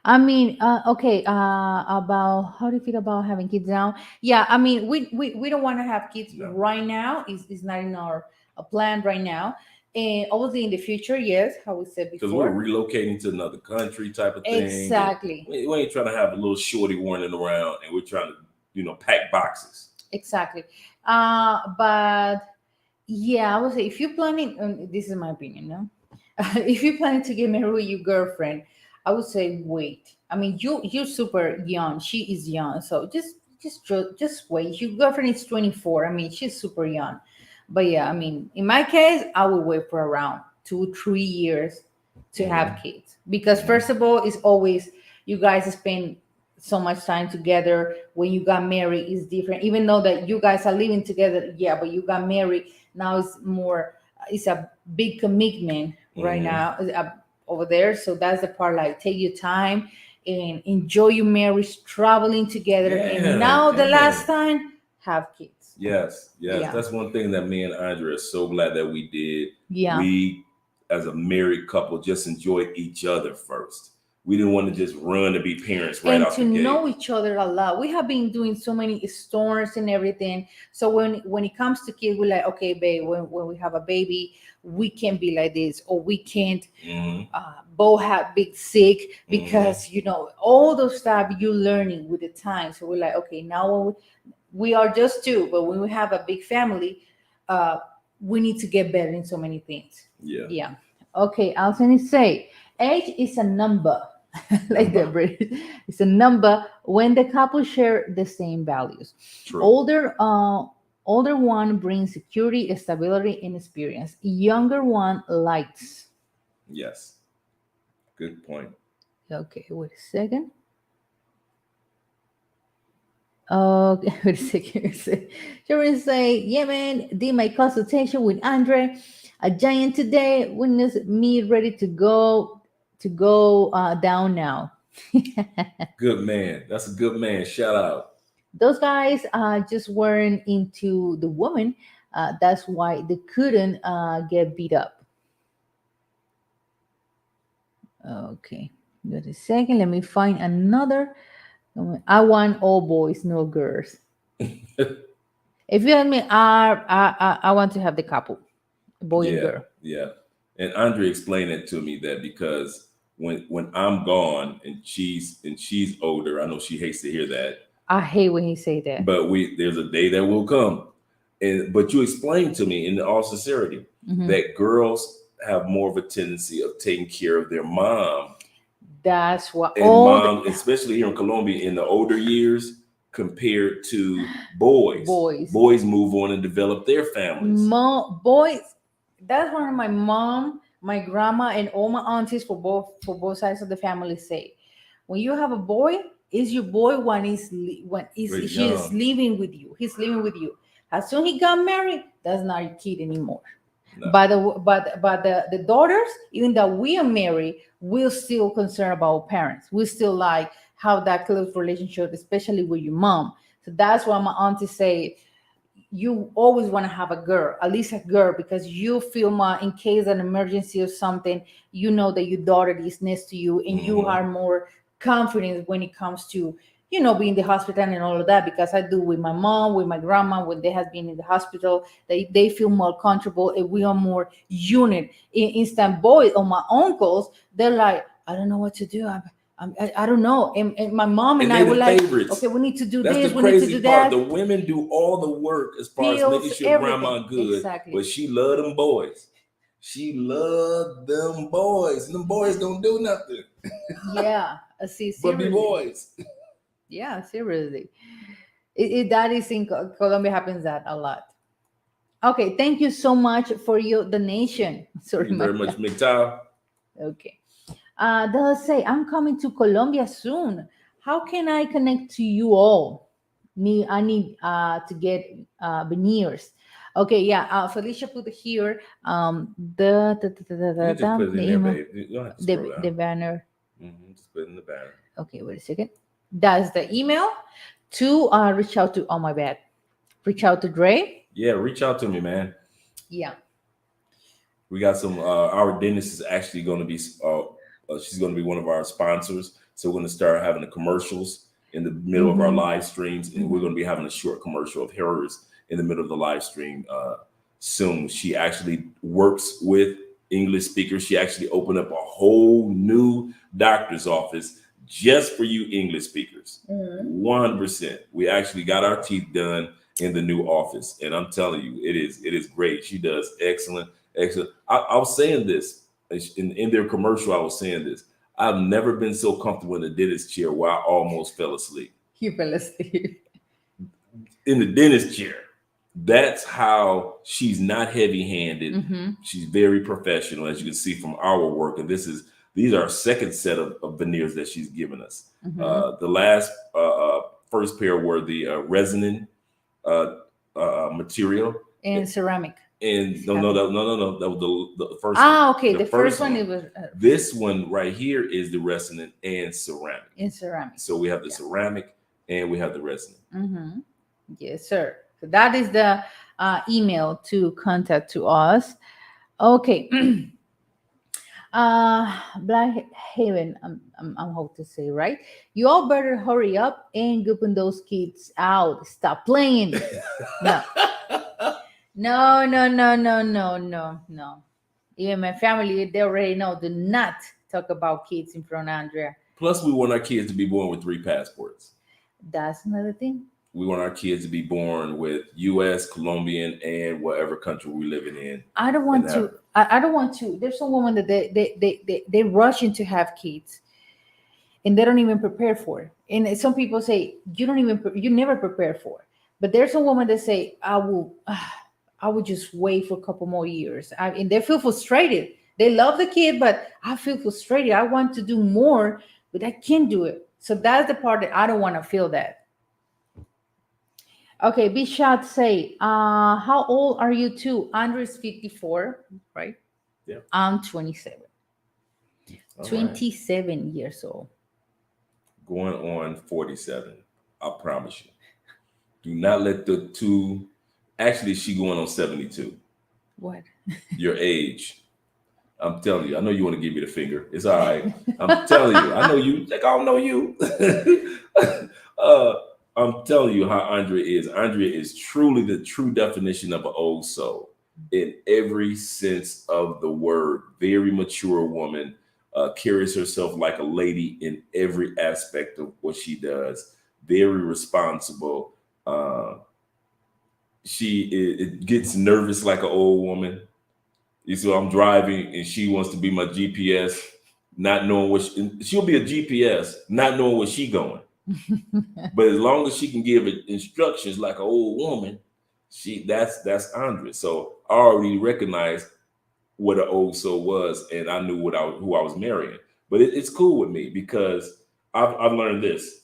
I mean, okay, about how do you feel about having kids now? Yeah, I mean, we don't want to have kids No. right now. It's not in our plan right now. And obviously in the future, yes, how we said Because we're before. relocating to another country type of thing. And Exactly. we ain't trying to have a little shorty running around and we're trying to, pack boxes. Exactly. But yeah, I would say if you're planning, this is my opinion, no? If you're planning to get married with your girlfriend, I would say wait. I mean, you're super young. She is young, so just wait. Your girlfriend is 24. I mean, she's super young. But yeah, I mean, in my case, I would wait for around 2 3 years to have Hmm. kids because Hmm. first of all, it's always you guys spend so much time together. When you got married is different, even though that you guys are living together, yeah, but you got married now. It's more, it's a big commitment right Hmm. now, over there. So that's the part, like take your time and enjoy your marriage, traveling together, and Yeah, now the last yeah. time have kids. Yes, yes. Yeah, That's one thing that me and Andre are so glad that we did. yeah. We, as a married couple, just enjoyed each other first. We didn't want to just run to be parents right And out to the gate. know each other a lot. We have been doing so many storms and everything. So when it comes to kids, we're like, okay, babe, when we have a baby, we can't be like this, or we can't Hmm. both have big sick, Hmm. because all those stuff you're learning with the time. So we're like, okay, now when we are just two, but when we have a big family, uh, we need to get better in so many things. Yeah. Yeah. Okay, I was going to say, age is a number, like the Number. British. It's a number when the couple share the same values. True. Older, older one brings security, stability, and experience. Younger one lights. Yes. Good point. Okay, wait a second. Okay, wait a second. Sharon say, yeah, man, did my consultation with Andre, a giant today. Witness me ready to go down now. Good man. That's a good man. Shout out. Those guys just weren't into the woman. That's why they couldn't get beat up. Okay, wait a second. Let me find another. I want all boys, no girls. If you ask me, I want to have the couple, boy and Yeah, girl. yeah. And Andre explained it to me that because when I'm gone and she's older, I know she hates to hear that, I hate when he say that. but there's a day that will come. And but you explained to me in all sincerity Mhm. that girls have more of a tendency of taking care of their mom, That's what and all the mom, especially here in Colombia in the older years, compared to boys. boys, Boys move on and develop their families. boys. That's one of my mom. my grandma and all my aunties for both sides of the family say, when you have a boy, is your boy when He's he's young. living with you. He's living with you. As soon he got married, that's not your kid anymore. No. But the daughters, even that we are married, we're still concerned about our parents. We still like have that close relationship, especially with your mom. So that's why my auntie say you always want to have a girl, at least a girl, because you feel more in case an emergency or something, you know that your daughter is next to you and you Mhm. are more confident when it comes to, being in the hospital and all of that. Because I do with my mom, with my grandma, when they have been in the hospital, they feel more comfortable and we are more unit. Instant boys or my uncles, they're like, I don't know what to do. I don't know. And my mom and And I they were the like, favorites. okay, we need to do That's this, the we need to crazy do part. that. The women do all the work as far as making Pills, sure everything. grandma good, Exactly. but she love them boys. She love them boys. And them boys don't do nothing Yeah. See, but be seriously. boys. Yeah, seriously. That is in Colombia happens that a lot. Okay, thank you so much for your donation. Thank Sorry, you my very much, McTowell. okay. They'll say, I'm coming to Colombia soon. How can I connect to you all? I need to get veneers. Okay, yeah. Felicia put here You can just put it the in there, email, babe. You don't have to scroll the down. banner. Just put it in the banner. Okay, wait a second. That's the email to reach out to. Oh my bad. Reach out to Dre. Yeah, reach out to me, man. Yeah. We got some. Our dentist is actually going to be. She's going to be one of our sponsors. So we're going to start having the commercials in the middle of our Mm-hmm. live streams, and we're going to be having a short commercial of hers in the middle of the live stream soon. She actually works with English speakers. She actually opened up a whole new doctor's office just for you English speakers. Mm-hmm. 100%. We actually got our teeth done in the new office, and I'm telling you, it is great. She does excellent. Excellent. I was saying this in their commercial. I was saying this. I've never been so comfortable in the dentist chair where I almost fell asleep You fell asleep. in the dentist chair. That's how she's not heavy-handed. Mm-hmm. She's very professional, as you can see from our work. And these are our second set of veneers that she's given us. Mm-hmm. The last first pair were the resin uh, material. And ceramic. And no. That was the first Ah, one. okay. The The first first one one. it was This one right here is the resin and ceramic. in ceramic. So we have the Yeah. ceramic and we have the resin. Mm-hmm. Yes, sir. So that is the email to contact to us. Okay. Black Haven, I'm how to say, right? You all better hurry up and gooping those kids out. Stop playing. No, no. Even my family, they already know. Do not talk about kids in front of Andrea. Plus, we want our kids to be born with 3 passports. That's another thing. We want our kids to be born with U.S., Colombian, and whatever country we're living in. I don't want to. I don't want to. There's some women that they rush in to have kids, and they don't even prepare for it. And some people say you never prepare for it. But there's a woman that say I will just wait for a couple more years. And they feel frustrated. They love the kid, but I feel frustrated. I want to do more, but I can't do it. So that's the part that I don't want to feel that. Okay, be shot say, how old are you too? Andrew's 54, right? Yeah. I'm 27. All 27 right. years old. Going on 47. I promise you. Do not let the two. Actually, she going on 72. What? Your age. I'm telling you. I know you want to give me the finger. It's all right. I'm telling you. I know you. Like I don't know you. I'm telling you how Andrea is. Andrea is truly the true definition of an old soul in every sense of the word. Very mature woman. Carries herself like a lady in every aspect of what she does. Very responsible. It gets nervous like an old woman. You see, I'm driving and she wants to be my GPS, not knowing she'll be a GPS, not knowing where she going. But as long as she can give it instructions like an old woman, that's Andrea. So I already recognize what an old soul was, and I knew who I was marrying. But it's cool with me because I've learned this.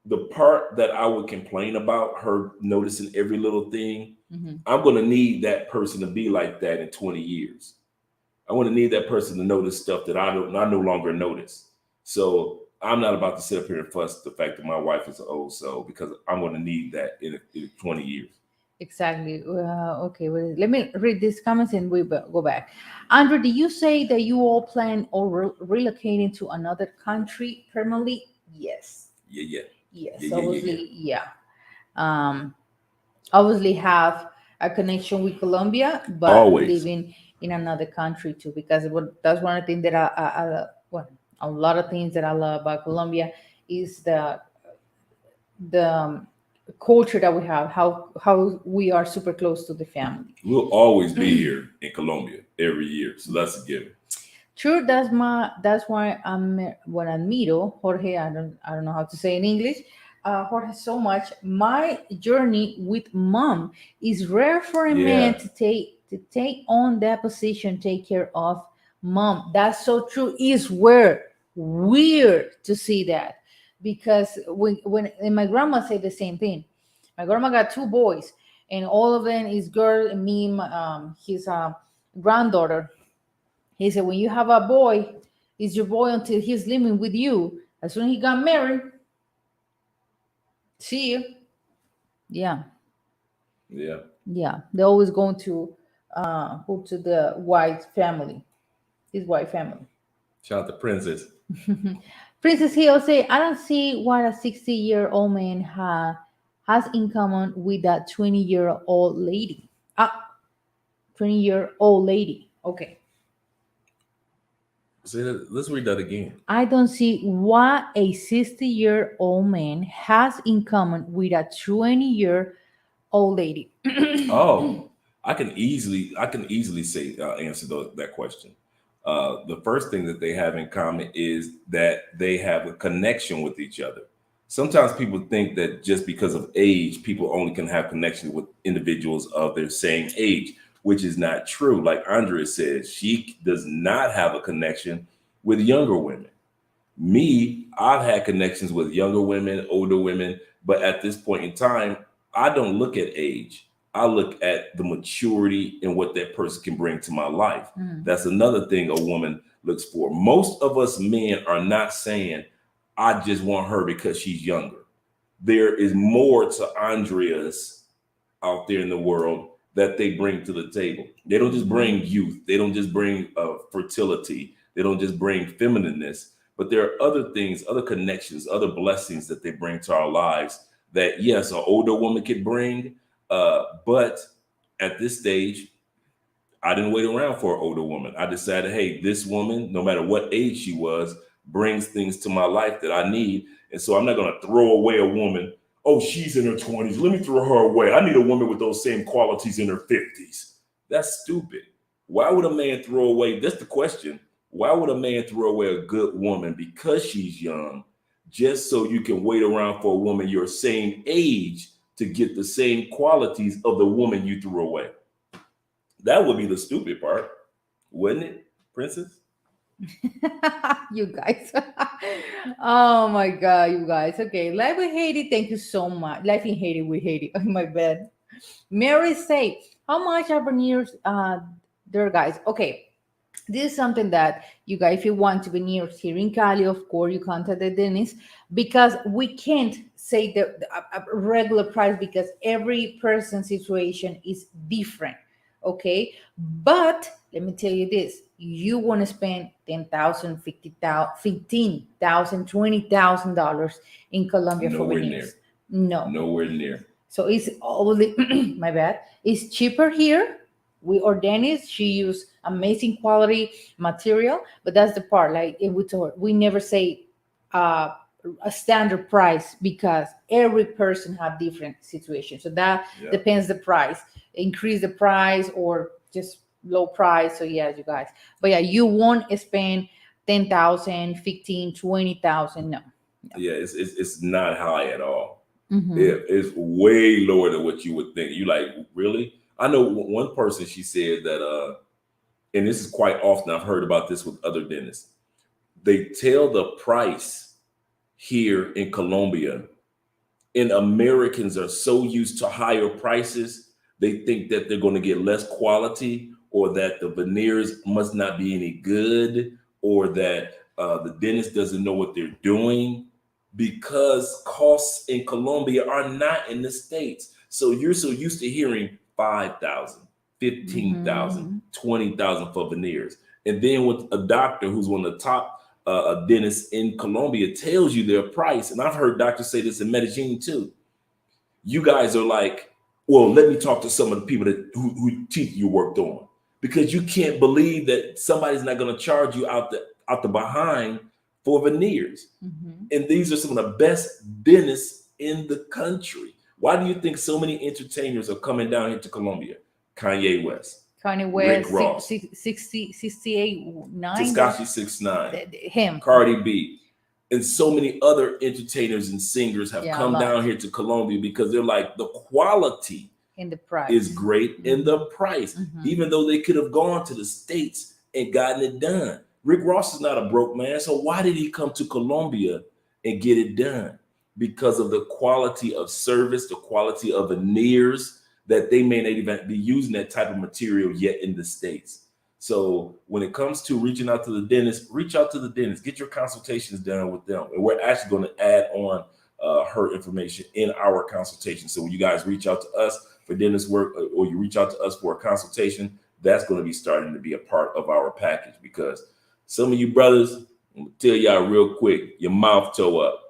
The part that I would complain about her noticing every little thing, Hmm. I'm going to need that person to be like that in 20 years. I want to need that person to notice stuff that I no longer notice. So I'm not about to sit up here and fuss the fact that my wife is an old soul because I'm going to need that in 20 years. Exactly. Okay, well, let me read these comments and we go back. Andrew, did you say that you all plan or relocating to another country permanently? Yes. Yeah, yeah, Yes, yeah, yeah, yeah, yeah. obviously, yeah. Um, obviously have a connection with Colombia, but Always. living in another country too, because that's one of the things that well, a lot of things that I love about Colombia is the culture that we have, how we are super close to the family. We'll always be here in Colombia every year. So that's a given. Sure, that's why I'm when admiro Jorge. I don't know how to say in English. Jorge, so much. My journey with mom is rare for a man Yeah. to take on that position, take care of mom. That's so true. Is weird to see that because when and my grandma said the same thing. My grandma got two boys, and all of them is girl. And me, his granddaughter, he said, when you have a boy, he's your boy until he's living with you. As soon as he got married, see you. Yeah, Yeah. yeah. They're always going to go to the white family, his white family. Shout out to Princess. Princess Hill say, I don't see what a 60-year-old man has in common with that 20-year-old lady. 20-year-old lady. Okay. Say that, let's read that again. I don't see what a 60-year-old man has in common with a 20-year-old lady. Oh, I can easily say answer that question. The first thing that they have in common is that they have a connection with each other. Sometimes people think that just because of age, people only can have connections with individuals of their same age, which is not true. Like Andrea said, she does not have a connection with younger women. Me, I've had connections with younger women, older women, but at this point in time, I don't look at age. I look at the maturity and what that person can bring to my life. Mm. That's another thing a woman looks for. Most of us men are not saying, I just want her because she's younger. There is more to Andrea's out there in the world that they bring to the table. They don't just bring youth. They don't just bring fertility. They don't just bring feminineness, but there are other things, other connections, other blessings that they bring to our lives that, yes, an older woman could bring. But at this stage, I didn't wait around for an older woman. I decided, hey, this woman, no matter what age she was, brings things to my life that I need. And so I'm not going to throw away a woman. Oh, she's in her 20s. Let me throw her away. I need a woman with those same qualities in her 50s. That's stupid. Why would a man throw away? That's the question. Why would a man throw away a good woman because she's young, just so you can wait around for a woman your same age to get the same qualities of the woman you threw away? That would be the stupid part, wouldn't it, Princess? You guys. Oh my God, you guys. Okay, Life in Haiti, thank you so much. Life in Haiti, we hate it. Oh my bad. Mary say, how much are veneers there, guys? Okay, this is something that you guys, if you want to veneers here in Cali, of course, you contact the dentist because we can't say a regular price because every person's situation is different. Okay, but let me tell you this: you want to spend 10,000, 50,000, 15,000, $20,000 in Colombia for Nowhere near. veneers. No, Nowhere near. so it's only my bad. It's cheaper here. We ordained she use amazing quality material, but that's the part. Like if we told, we never say uh, a standard price because every person have different situations. So that Yeah. depends the price. Increase the price or just low price. So yeah, you guys. But yeah, you won't spend 10,000, 15, 20,000. No. Yeah, it's not high at all. Hmm. It's way lower than what you would think. You like, really? I know one person, she said that and this is quite often, I've heard about this with other dentists. They tell the price here in Colombia, and Americans are so used to higher prices, they think that they're going to get less quality, or that the veneers must not be any good, or that the dentist doesn't know what they're doing, because costs in Colombia are not in the States. So you're so used to hearing 5,000, 15,000, Mm-hmm. 20,000 for veneers. And then with a doctor who's one of the top dentists in Colombia tells you their price, and I've heard doctors say this in Medellin too. You guys are like, well, let me talk to some of the people who teeth you worked on, because you can't believe that somebody's not going to charge you out the behind for veneers. Mm-hmm. And these are some of the best dentists in the country. Why do you think so many entertainers are coming down here to Colombia? Kanye West, Kanye Rick West, Ross, 68, 9. Tekashi 69, Him. Cardi B, and so many other entertainers and singers have Yeah, a come lot. down here to Colombia because they're like, the quality In the price. is great in the price, Mhm. even though they could have gone to the States and gotten it done. Rick Ross is not a broke man, so why did he come to Colombia and get it done? Because of the quality of service, the quality of veneers, that they may not even be using that type of material yet in the States. So when it comes to reaching out to the dentist, reach out to the dentist, get your consultations done with them. And we're actually going to add on her information in our consultation. So when you guys reach out to us for dentist work, or you reach out to us for a consultation, that's going to be starting to be a part of our package, because some of you brothers, I'm gonna tell y'all real quick, your mouth toe up.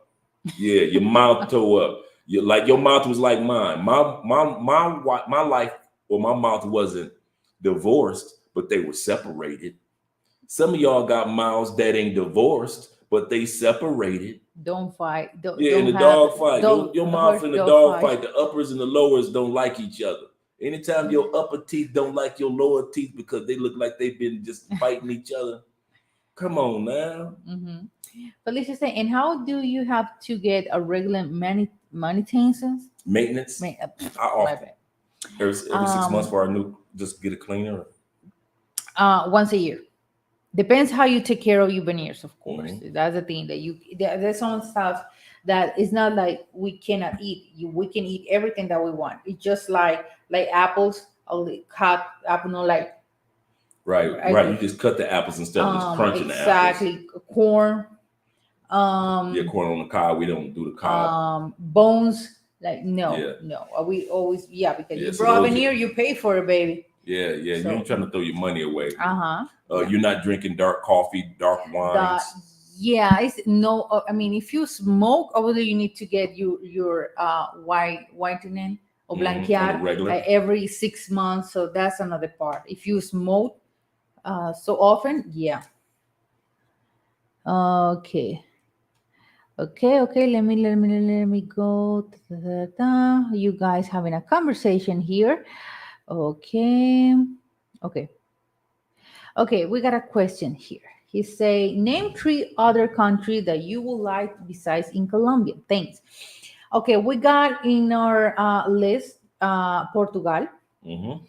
Yeah, your mouth toe up. Your mouth was like mine. My life, or my mouth wasn't divorced, but they were separated. Some of y'all got mouths that ain't divorced, but they separated. Don't fight. Yeah, in Don't the have. dog fight. Don't Your mouth hurt. in the Don't dog fight. fight, the uppers and the lowers don't like each other. Anytime your upper teeth don't like your lower teeth because they look like they've been just fighting each other. Come on now. Mm-hmm. Felicia say, and how do you have to get a regular maintenance? Maintenance. Ma- uh, I my often bad. every 6 months for our new, just get a cleaner. Once a year. Depends how you take care of your veneers, of course. Mhm. That's the thing that there's some stuff that is not like we cannot eat. We can eat everything that we want. It's just like apples, only cut apple, no, like Right. You just cut the apples instead of just crunching the apples. exactly, corn, Yeah, corn on the cob. We don't do the cob. bones. Like no, Yeah. no. We always because Yeah, you so brought those veneer, are- you pay for it, baby. Yeah. You So- ain't trying to throw your money away. Yeah. You're not drinking dark coffee, dark wines. It's no. I mean, if you smoke, obviously you need to get your whitening or Mhm, on the blanquear regular. every 6 months. So that's another part. If you smoke so often, yeah. Okay. Okay. Let me go. Da, da, da. You guys having a conversation here. Okay. Okay, we got a question here. He say, name 3 other countries that you would like besides in Colombia. Thanks. Okay, we got in our list Portugal, Mm-hmm.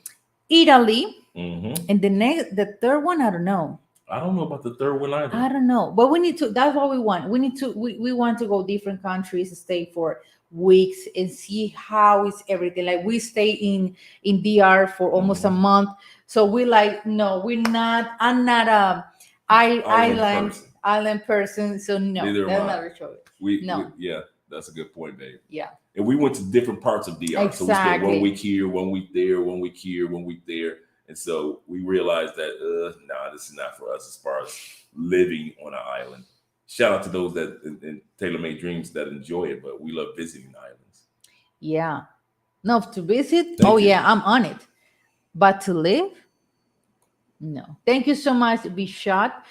Italy, Mm-hmm. and the third one I don't know. I don't know about the third one either. I don't know, but we need to. That's what we want. We want to go different countries, stay for weeks, and see how is everything. Like we stay in DR for almost a month, so we like no, we're not. I'm not a island person, so no, Neither am that's I. not a choice. We yeah, that's a good point, babe. Yeah, And we went to different parts of DR. So we spent Exactly. 1 week here, 1 week there, 1 week here, 1 week there. And so we realized that, this is not for us as far as living on an island. Shout out to those that in Tailor Made Dreams that enjoy it, but we love visiting islands. yeah. No, to visit. Thank you. Yeah, I'm on it, but to live, no. Thank you so much. Be shot.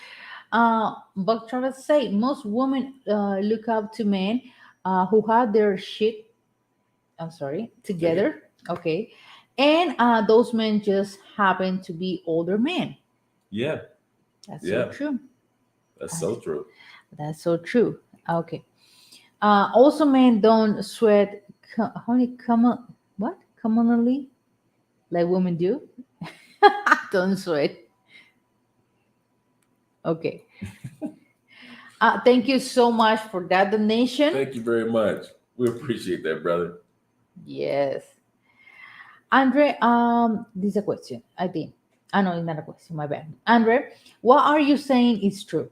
But Travis say most women look up to men who have their shit. I'm sorry, together. Okay, and those men just happen to be older men. Yeah, That's Yeah. so true. that's so true. That's so true. Okay. Also, men don't sweat. Honey, commonly like women do. Don't sweat. Okay. Thank you so much for that donation. Thank you very much. We appreciate that, brother. Yes. Andre, this is a question, I think. I know it's not a question, my bad. Andre, what are you saying is true?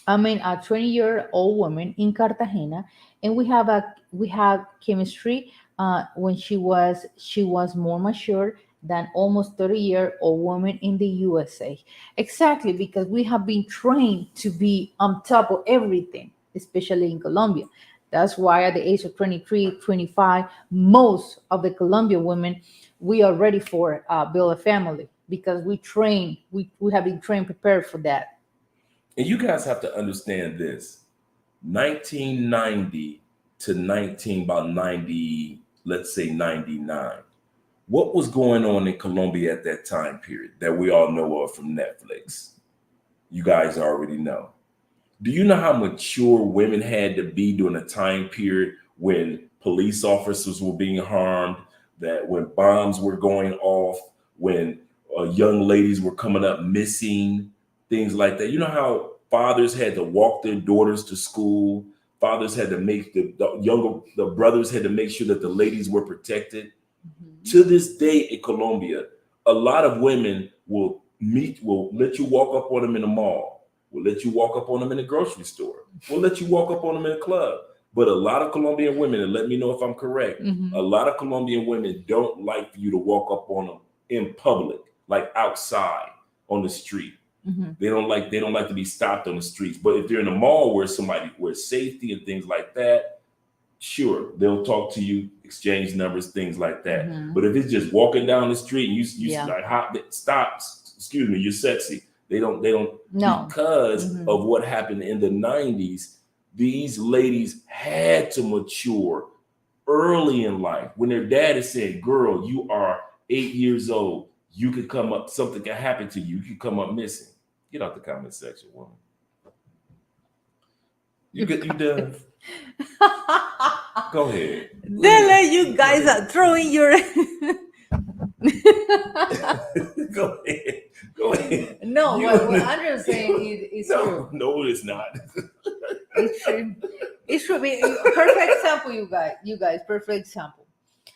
I mean, a 20-year-old woman in Cartagena, and we have chemistry. When she was more mature than almost 30-year-old woman in the USA. Exactly, because we have been trained to be on top of everything, especially in Colombia. That's why at the age of 23, 25, most of the Colombian women, we are ready for build a family because we have been trained, prepared for that. And you guys have to understand this. 1990 to 19 about 90, let's say 99. What was going on in Colombia at that time period that we all know of from Netflix? You guys already know. Do you know how mature women had to be during a time period when police officers were being harmed, that when bombs were going off, when young ladies were coming up missing, things like that? You know how fathers had to walk their daughters to school, fathers had to make the brothers had to make sure that the ladies were protected. Mhm. To this day in Colombia, a lot of women will let you walk up on them in the mall, will let you walk up on them in the grocery store, will let you walk up on them in a club. But a lot of Colombian women, and let me know if I'm correct, a Mhm. lot of Colombian women don't like for you to walk up on them in public, like outside on the street. Mhm. They don't like to be stopped on the streets. But if they're in a mall where safety and things like that, sure, they'll talk to you, exchange numbers, things like that. Mhm. But if it's just walking down the street and you Yeah. like hot stop, excuse me, you're sexy. They don't No. because Mhm. of what happened in the 90s, these ladies had to mature early in life. When their dad is saying, girl, you are 8 years old, you could come up, something can happen to you, you could come up missing. Get out the comment section, woman. You You get you done. guys. Go ahead. Dele, you Go guys ahead. are throwing your. Go ahead. Go ahead. No, what You, Andrew's saying is true. no, it's not. It's true. It should be a perfect example, you guys. You guys, perfect example.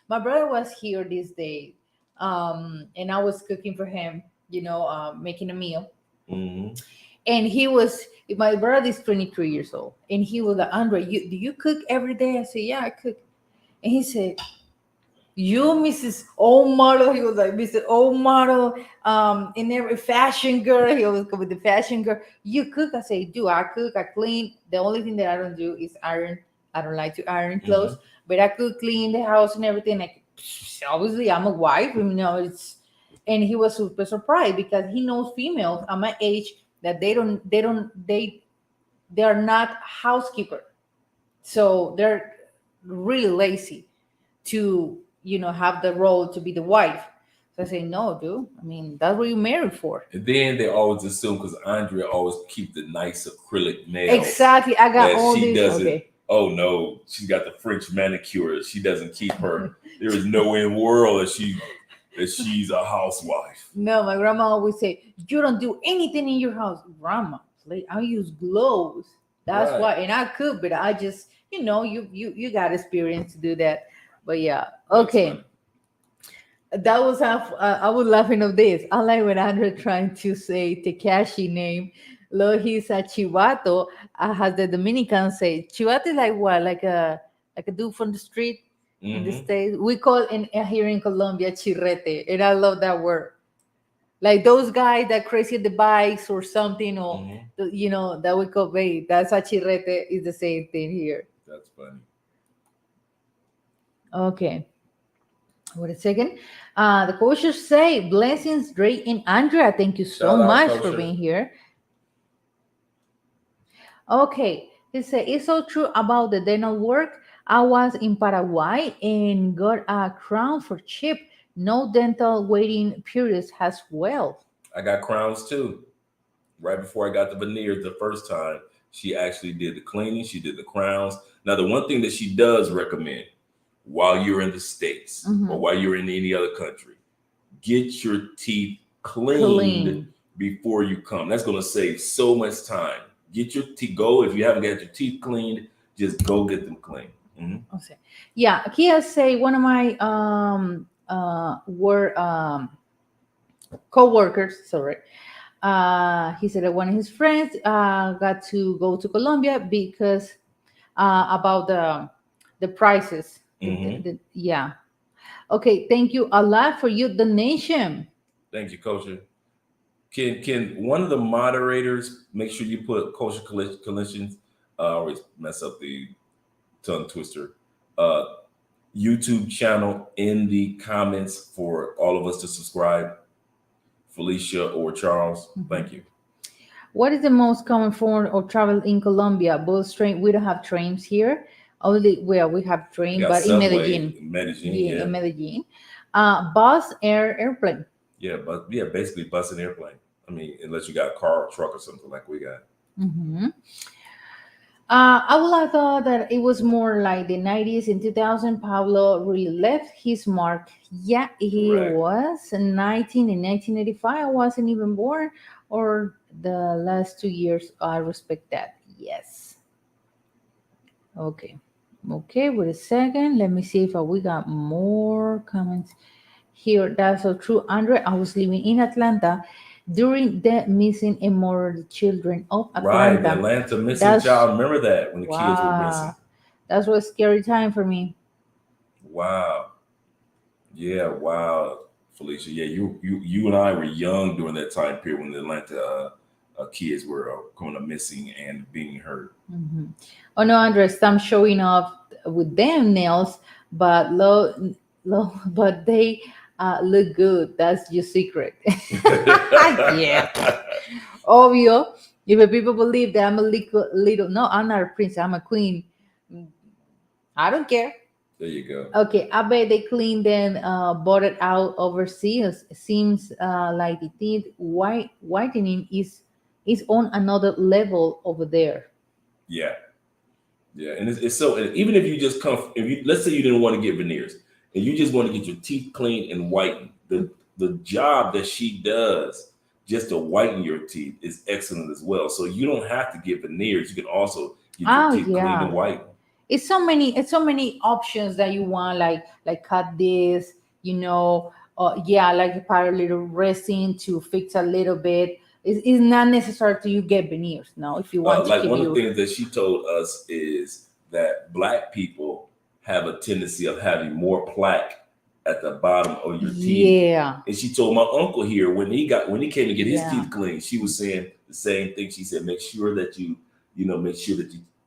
My brother was here this day, and I was cooking for him. Making a meal, Hmm. and he was. My brother is 23 years old, and he was like, Andre, do you cook every day? I said, yeah, I cook. And he said, you, Mrs. Old Model. He was like, Mrs. Old Model, in every fashion girl. He always go with the fashion girl. You cook? I say, do I cook? I clean. The only thing that I don't do is iron. I don't like to iron clothes, Hmm. but I could clean the house and everything. Like, obviously, I'm a wife. It's. And he was super surprised because he knows females at my age that they are not housekeeper, so they're really lazy to have the role to be the wife. So I say, no, dude. I mean, that's what you married for. And then they always assume because Andrea always keep the nice acrylic nails Exactly. I got that all she this. doesn't. Okay. Oh no, she's got the French manicure. She doesn't keep her. There is no way in the world that she's a housewife. No, my grandma always say, you don't do anything in your house. Grandma, like, I use gloves. That's Right. why. And I could, but I just, you got experience to do that. But yeah. That's funny. Okay. That was half. I was laughing of this. I like when Andre trying to say Tekashi name. Lo, he's a chivato. Has the Dominican say chivato is like what? Like a dude from the street in the Hmm. states. We call here in Colombia chirrete, and I love that word. Like those guys that crazy at the bikes or something, or Hmm. that we call babe. That's a chirrete. Is the same thing here. That's funny. Okay. Wait a second. The coaches say blessings, Drake and Andrea. Thank you so Shout out, much for kosher. being here. Okay. He said it's so true about the dental work. I was in Paraguay and got a crown for cheap. No dental waiting periods as well. I got crowns too. Right before I got the veneers the first time, she actually did the cleaning. She did the crowns. Now, the one thing that she does recommend while you're in the States or Hmm. while you're in any other country, get your teeth cleaned Clean. before you come. That's going to save so much time. Get your teeth, go. If you haven't got your teeth cleaned, just go get them cleaned. Okay. Yeah, Kia say one of my were co-workers, sorry. He said that one of his friends got to go to Colombia because about the prices. Yeah. Okay, thank you a lot for your donation. Thank you, Coach. Can one of the moderators make sure you put Culture Collisions? I always mess up the tongue twister. YouTube channel in the comments for all of us to subscribe. Felicia or Charles, thank you. What is the most common form of travel in Colombia? Bus, train. We don't have trains here. Only well, we have train, but in Medellin. Yeah. In Medellin. Bus, airplane. Yeah, but basically bus and airplane. I mean, unless you got a car or truck or something like we got. I would have thought that it was more like the 90s. In 2000, Pablo really left his mark. Yeah, he was. In 1985, I wasn't even born. Or the last 2 years, I respect that. Yes. Okay. Okay, wait a second. Let me see if we got more comments here. That's so true. Andre, I was living in Atlanta during the missing and murdered children of Atlanta. Right, the Atlanta missing child. Remember that when the kids were missing. That was a scary time for me. Wow. Yeah, wow, Felicia. Yeah, you and I were young during that time period when the Atlanta kids were going missing and being hurt. Oh no, Andres, I'm showing off with them nails, but but they look good. That's your secret. Yeah. Obvio. If people believe that I'm a little, no, I'm not a princess. I'm a queen. I don't care. There you go. Okay, I bet they cleaned and bought it out overseas. It seems like the teeth whitening is on another level over there. Yeah, yeah, and it's so. And even if you just come, let's say you didn't want to get veneers and you just want to get your teeth clean and whitened, the job that she does just to whiten your teeth is excellent as well. So you don't have to get veneers. You can also get your teeth clean and whitened. It's so many options that you want, like cut this, like apply a little resin to fix a little bit. It's not necessary to you get veneers. No, if you want to like one of the things that she told us is that Black people have a tendency of having more plaque at the bottom of your teeth. Yeah. And she told my uncle here when he came to get his teeth cleaned, she was saying the same thing. She said, make sure that you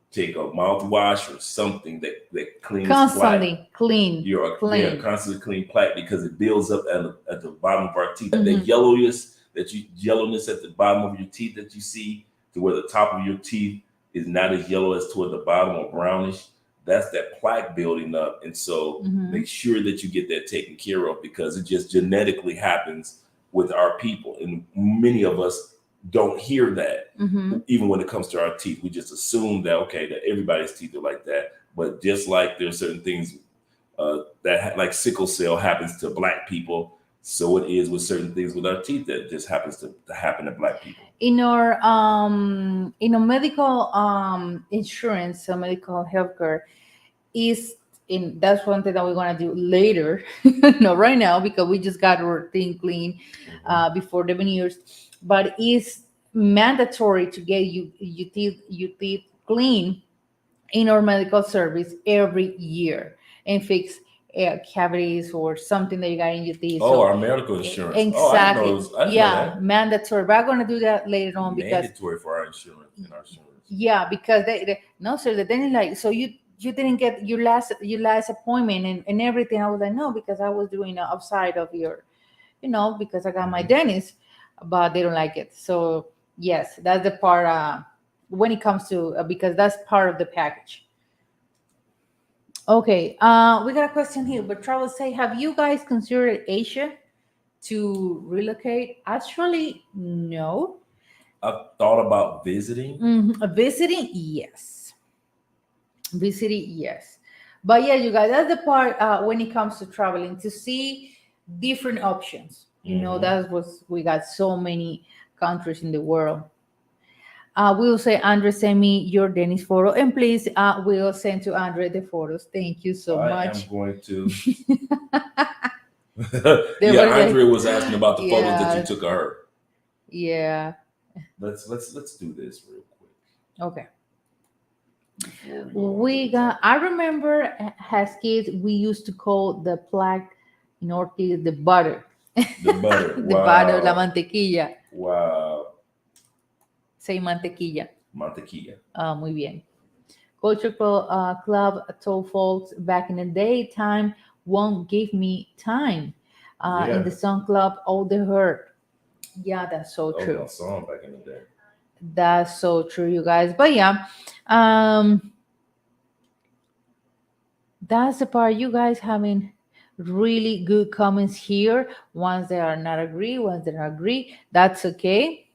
take a mouthwash or something that cleans constantly plaque. Clean. Yeah, constantly clean plaque because it builds up at the bottom of our teeth. The yellowness at the bottom of your teeth that you see to where the top of your teeth is not as yellow as toward the bottom or brownish. That's that plaque building up. And so make sure that you get that taken care of because it just genetically happens with our people. And many of us don't hear that. Even when it comes to our teeth, we just assume that, okay, that everybody's teeth are like that. But just like there's certain things like sickle cell happens to Black people, so it is with certain things with our teeth that just happens to happen to Black people. In our medical insurance, so medical healthcare that's one thing that we're gonna do later, not right now because we just got our thing clean before the veneers. But it's mandatory to get your teeth clean in our medical service every year and fix cavities or something that you got in your teeth. Oh, so, our medical insurance. Exactly. I know that. Mandatory. But I'm going to do that later on because mandatory for our insurance. Yeah, because they no, sir. Then like, so you didn't get your last appointment and everything. I was like, no, because I was doing outside of your, because I got my dentist, but they don't like it. So yes, that's the part when it comes to because that's part of the package. Okay, we got a question here. But Travel say, have you guys considered Asia to relocate? Actually, no. I've thought about visiting. Visiting, yes. Visiting, yes. But yeah, you guys, that's the part when it comes to traveling to see different options. That was we got so many countries in the world. We'll say, Andre, send me your Dennis photo, and please, we'll send to Andre the photos. Thank you so I am much. going to. They Yeah, were like, Andrea was asking about the photos that you yeah, took of her. yeah. Let's do this real quick Okay. before we go on to We the got. top. I remember as kids, we used to call the plaque in our case the butter, The butter. the butter, la Wow. mantequilla. Wow. Say mantequilla. Mantequilla. Muy bien. Cultural club told folks back in the daytime won't give me time. In Yeah. the song club, all the hurt. Yeah, that's so That was true. my song back in the day. That's so true, you guys. But yeah, um, that's the part. You guys having really good comments here. Ones that are not agree, ones that agree. That's okay.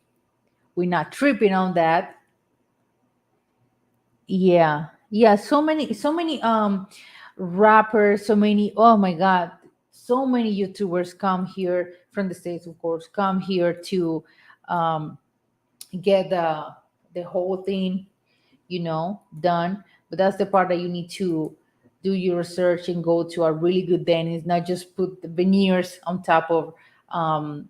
We're not tripping on that. Yeah, yeah. So many rappers, so many. Oh my God, so many YouTubers come here from the states, of course, come here to um get the whole thing, done. But that's the part that you need to do your research and go to a really good dentist, not just put the veneers on top of um,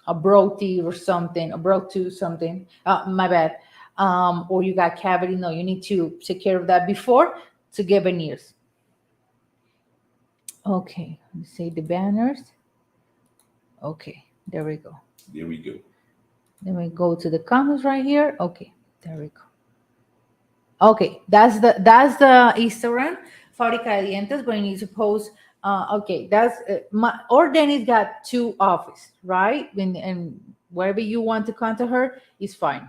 a broke teeth or something, a broke tooth, something. My bad. Or you got cavity. No, you need to take care of that before to get veneers. Okay, let's say the banners. Okay, there we go. There we go. Then we go to the comments right here. Okay, there we go. Okay, that's the Instagram, Fábrica de Dientes, but you need to post. Okay, that's my or Dennis got two office, right? And wherever you want to contact her is fine.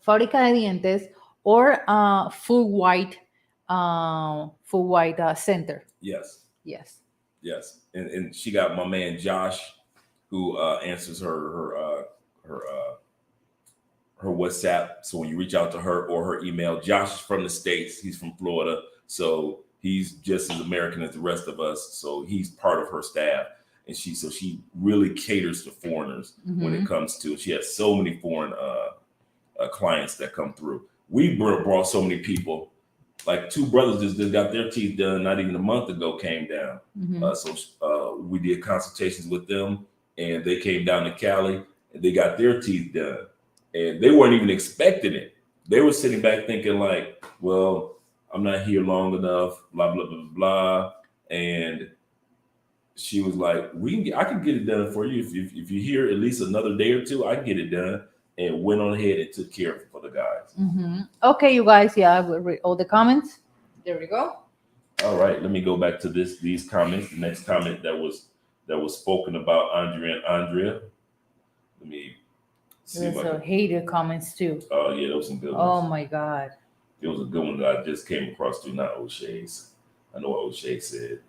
Fábrica de Dientes or full white center. Yes. Yes. Yes. And she got my man Josh, who answers her her WhatsApp. So when you reach out to her or her email, Josh is from the States. He's from Florida. So he's just as American as the rest of us. So he's part of her staff. And she really caters to foreigners when it Hmm. comes to, she has so many foreign clients that come through. We brought so many people, like two brothers just got their teeth done not even a month ago, came down. Hmm. We did consultations with them, and they came down to Cali and they got their teeth done, and they weren't even expecting it. They were sitting back thinking like, well, I'm not here long enough, blah blah blah blah. And she was like, I can get it done for you if you're here at least another day or two. I can get it done, and went on ahead and took care of it for the guys. Okay, you guys. Yeah, I will read all the comments. There we go. All right, let me go back to these comments. The next comment that was spoken about Andrea and Andrea. Let me see if There's I a can. hater comments too. Oh yeah, those some good Oh ones. my God. It was a good one that I just came across too, not O'Shea's. I know what O'Shea said.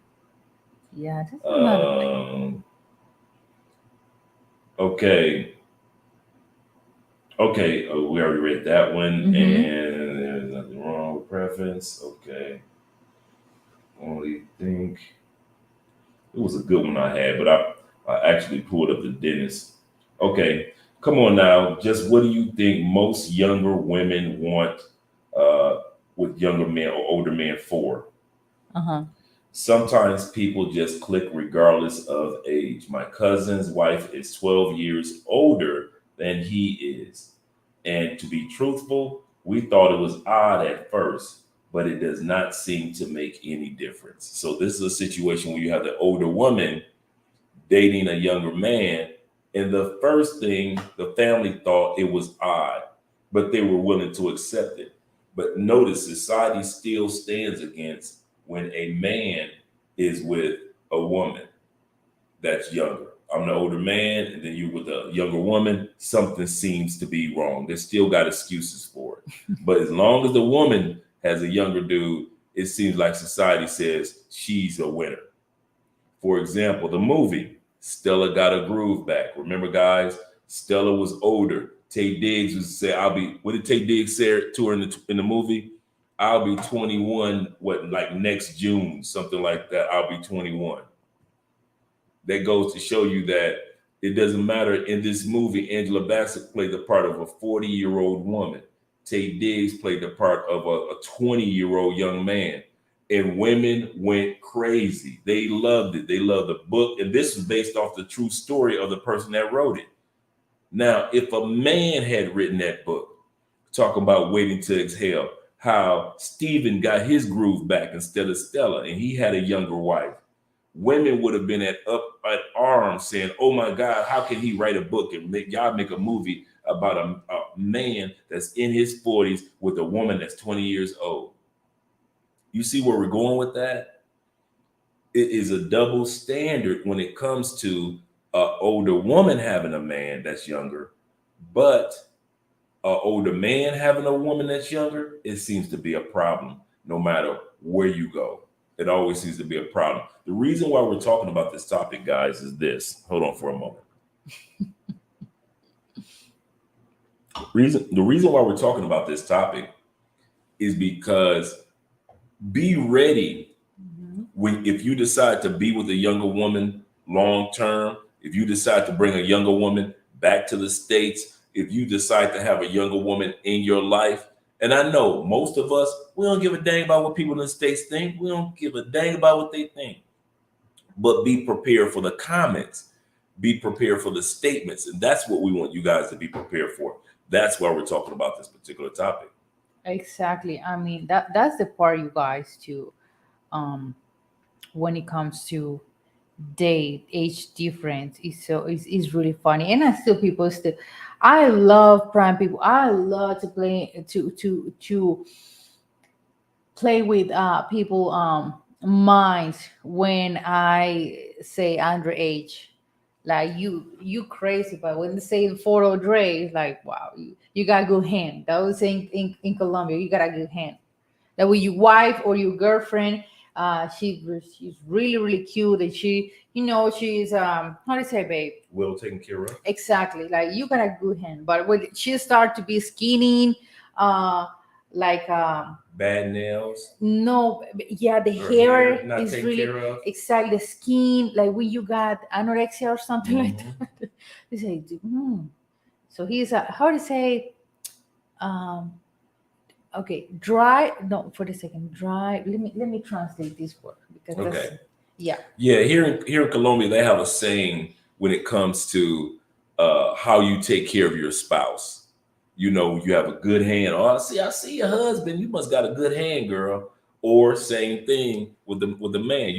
Yeah, this is not okay. Um, okay, okay, we already read that one, Mm-hmm. and there's nothing wrong with preference. Okay, only think it was a good one I had, but I actually pulled up the dentist. Okay, come on now. Just what do you think most younger women want uh, with younger men or older men for? Uh-huh. Sometimes people just click regardless of age. My cousin's wife is 12 years older than he is. And to be truthful, we thought it was odd at first, but it does not seem to make any difference. So, this is a situation where you have the older woman dating a younger man. And the first thing the family thought it was odd, but they were willing to accept it. But notice society still stands against when a man is with a woman that's younger. I'm the older man, and then you with a younger woman, something seems to be wrong. They still got excuses for it. But as long as the woman has a younger dude, it seems like society says she's a winner. For example, the movie Stella Got a Groove Back. Remember, guys, Stella was older. Tay Diggs was say, "I'll be." What did Tay Diggs say to her in the movie? I'll be 21. What, like next June, something like that. I'll be 21. That goes to show you that It doesn't matter. In this movie, Angela Bassett played the part of a 40-year-old woman. Taye Diggs played the part of a 20-year-old young man. And women went crazy. They loved it. They loved the book. And this was based off the true story of the person that wrote it. Now, if a man had written that book, talking about waiting to exhale, how Stephen got his groove back instead of Stella, and he had a younger wife, women would have been at arms saying, "Oh my God, how can he write a book and make a movie about a man that's in his 40s with a woman that's 20 years old?" You see where we're going with that? It is a double standard when it comes to an older woman having a man that's younger, but an older man having a woman that's younger, it seems to be a problem no matter where you go. It always seems to be a problem. The reason why we're talking about this topic, guys, is this. Hold on for a moment. The reason why we're talking about this topic is because be ready if you decide to be with a younger woman long term, if you decide to bring a younger woman back to the States, if you decide to have a younger woman in your life. And I know most of us, we don't give a dang about what people in the States think. We don't give a dang about what they think. But be prepared for the comments. Be prepared for the statements. And that's what we want you guys to be prepared for. That's why we're talking about this particular topic. Exactly. I mean, that's the part, you guys, too. When it comes to date age difference, is really funny. And I still people still, I love prime people. I love to play with people minds when I say underage. Like, you crazy, but when they say photo Dre, it's like, wow, you got a good hand. That was in Colombia, you got a good hand. That with your wife or your girlfriend, she's really really cute, and she's how do you say, babe? Well taken care of. Exactly, like you got a good hand. But when she start to be skinny, like Bad nails. no, yeah, the Her hair not is taken really care of. exactly, the skin, like when you got anorexia or something like Mhm. that. You say, so he's how to say, um okay, dry. No, for the second, dry. Let me translate this word because that's, Okay. yeah. Yeah, here in Colombia, they have a saying when it comes to how you take care of your spouse. You know, you have a good hand. Oh, I see your husband. You must got a good hand, girl. Or same thing with the man.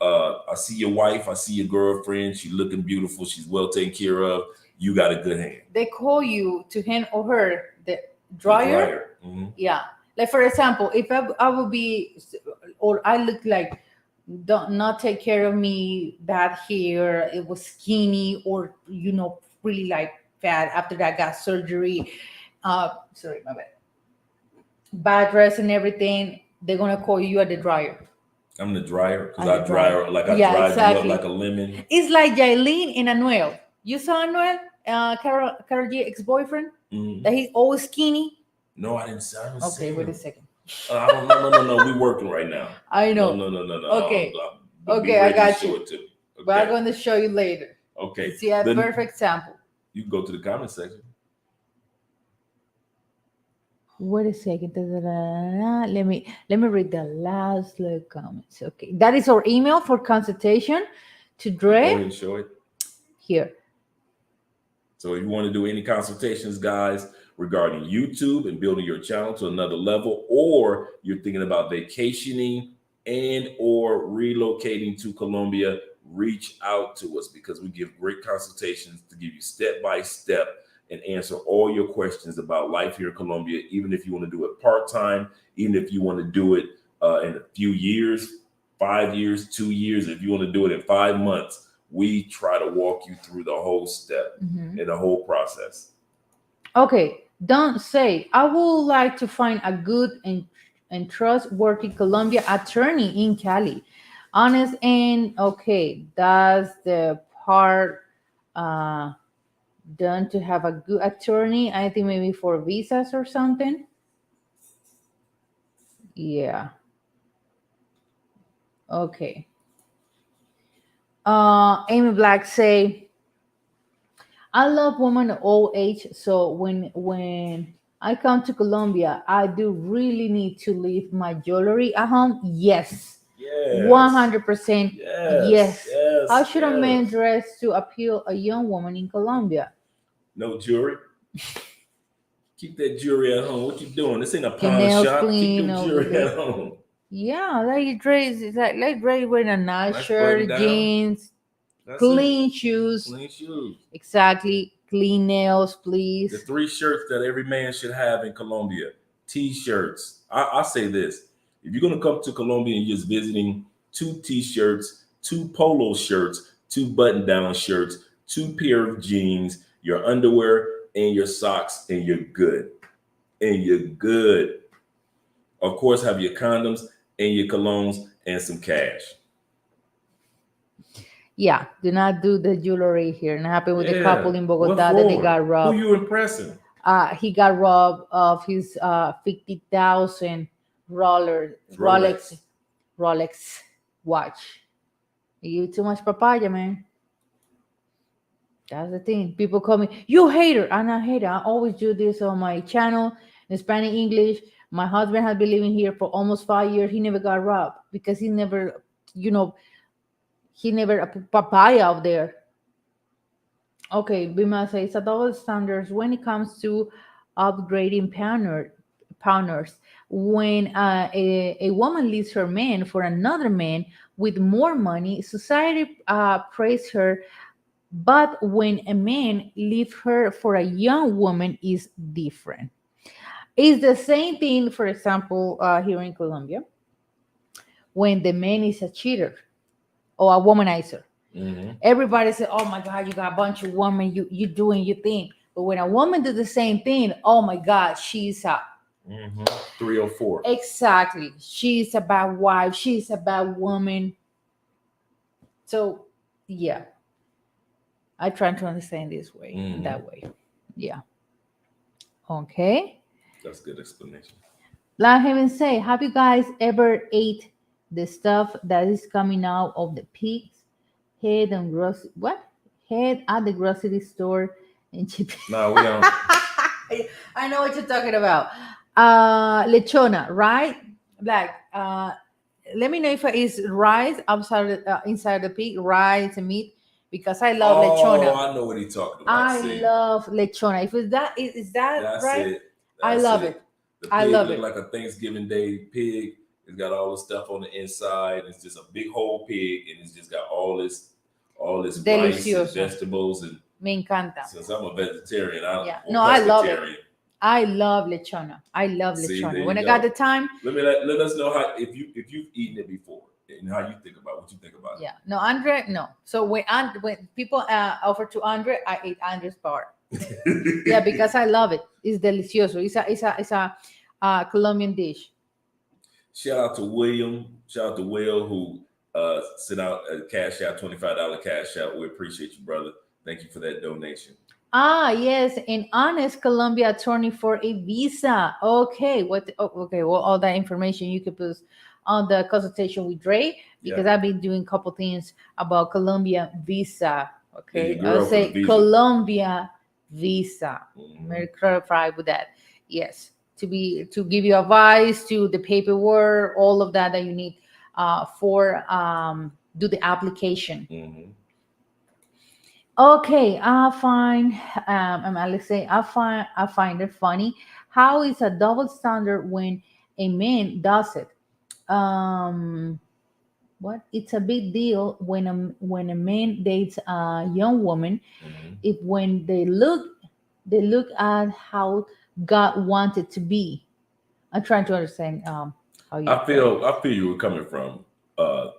I see your wife. I see your girlfriend. She's looking beautiful. She's well taken care of. You got a good hand. They call you to him or her the The dryer. Mhm. Yeah, like for example, if I would be, or I look like don't not take care of me, bad hair, it was skinny, or really like fat after that got surgery. Sorry, my bad dress and everything. They're gonna call you at the dryer. I'm the dryer because At the I dryer. I Yeah, dried you up exactly. like a lemon. It's like Jailene and Anuel. You saw Anuel, Karol G ex-boyfriend, Mhm. that he's always skinny. No, I didn't. I haven't Okay, seen wait a him. second. I don't. No, no, no, no. We working right now. I No, know. no, no, no, no. Okay, But be okay, I ready to got show you. it to me. But I'm Okay. going to show you later. Okay. See a Then perfect sample. you can go to the comment section. Wait a second. Da, da, da, da, da. Let me read the last little comments. Okay, that is our email for consultation to Go ahead Dre and show it. here. So if you want to do any consultations, guys, regarding YouTube and building your channel to another level, or you're thinking about vacationing and or relocating to Colombia, reach out to us because we give great consultations to give you step by step and answer all your questions about life here in Colombia, even if you want to do it part-time, even if you want to do it in a few years, 5 years, 2 years, if you want to do it in 5 months, we try to walk you through the whole step Mhm. in the whole process. Okay, don't say, I would like to find a good and trustworthy Colombia attorney in Cali. Honest and okay, that's the part uh, done to have a good attorney. I think maybe for visas or something. Yeah. Okay. Amy Black say, I love women of all age. So when I come to Colombia, I do really need to leave my jewelry at home. Yes, Yes. 100%. Yes. Yes. How Yes. should a man Yes. dress to appeal a young woman in Colombia? No jewelry. Keep that jewelry at home. What you doing? This ain't a Your pawn nails shop. Keep clean, your all jewelry the at home. yeah, like dress like dress wearing a nice Nice button shirt, down. jeans, That's it. clean shoes. Clean shoes. Exactly. Clean nails, The please. three shirts that every man should have in Colombia. T-shirts. I say this. If you're gonna come to Colombia and you're just visiting, two T-shirts, two polo shirts, two button-down shirts, two pair of jeans, your underwear, and your socks, and you're good. And you're good. Of course, have your condoms and your colognes and some cash. Yeah, do not do the jewelry here. And it happened with a Yeah. couple in What Bogota that they for? got Who robbed. you impressing? He got robbed of his 50,000 Rolex Rolex. Rolex watch. You eat too much papaya, man. That's the thing. People call me, you hater. I'm not a hater. I always do this on my channel in Spanish English. My husband has been living here for almost 5 years. He never got robbed because he never, you know, he never a papaya out there. Okay, Bima says a double standards when it comes to upgrading partners. When a woman leaves her man for another man with more money, society praise her. But when a man leaves her for a young woman, is different. It's the same thing, for example, here in Colombia, when the man is a cheater or a womanizer. Mm-hmm. Everybody said, "Oh my God, you got a bunch of women. You doing your thing." But when a woman does the same thing, oh my God, she's a Mm-hmm. 304. exactly. She's a bad wife. She's a bad woman. So yeah, I try to understand this way, Mm-hmm. that way. Yeah. Okay. That's a good explanation. Let him say, have you guys ever ate the stuff that is coming out of the pigs head and grocery what head at the grocery store and chip? No, we don't. I know what you're talking about. Lechona, right? Like, let me know if it's rice outside, inside the pig, rice and meat, because I love Oh, lechona. I know what he's talking about. I See, love lechona. If it's that, is that that's right? it. I That's love it. it. The I pig love look it. like a Thanksgiving Day pig. It's got all the stuff on the inside. It's just a big whole pig, and it's just got all this rice and Delicioso. vegetables. And Me encanta. since I'm a vegetarian, Yeah. or No, I love it. pescatarian, I love lechona. I love see, there lechona. When you I got the go. time, Let us know how if you've eaten it before and how you think about what you think about yeah. No, Andre, no. So when people offer to Andre, I eat Andre's part. it. Yeah, because I love it. It's delicioso. It's a Colombian dish. Shout out to William. Shout out to Will who sent out a cash out, $25 cash out. We appreciate you, brother. Thank you for that donation. Ah, yes, an honest Colombia attorney for a visa. Okay, what? Oh, okay, well, all that information you could put on the consultation with Dre, because Yeah. I've been doing a couple things about Colombia visa. Yeah, Okay, your I'll girl for the say visa. Colombia visa. Mhm. Very clarify with that. Yes, to give you advice to the paperwork, all of that that you need for do the application. Mhm. Okay, I find I'm Alex say I find it funny. How is a double standard when a man does it? Um, what? It's a big deal when a man dates a young woman. Mhm. If when they look at how God wanted to be. I'm trying to understand how you I put it. feel I feel you were coming from uh,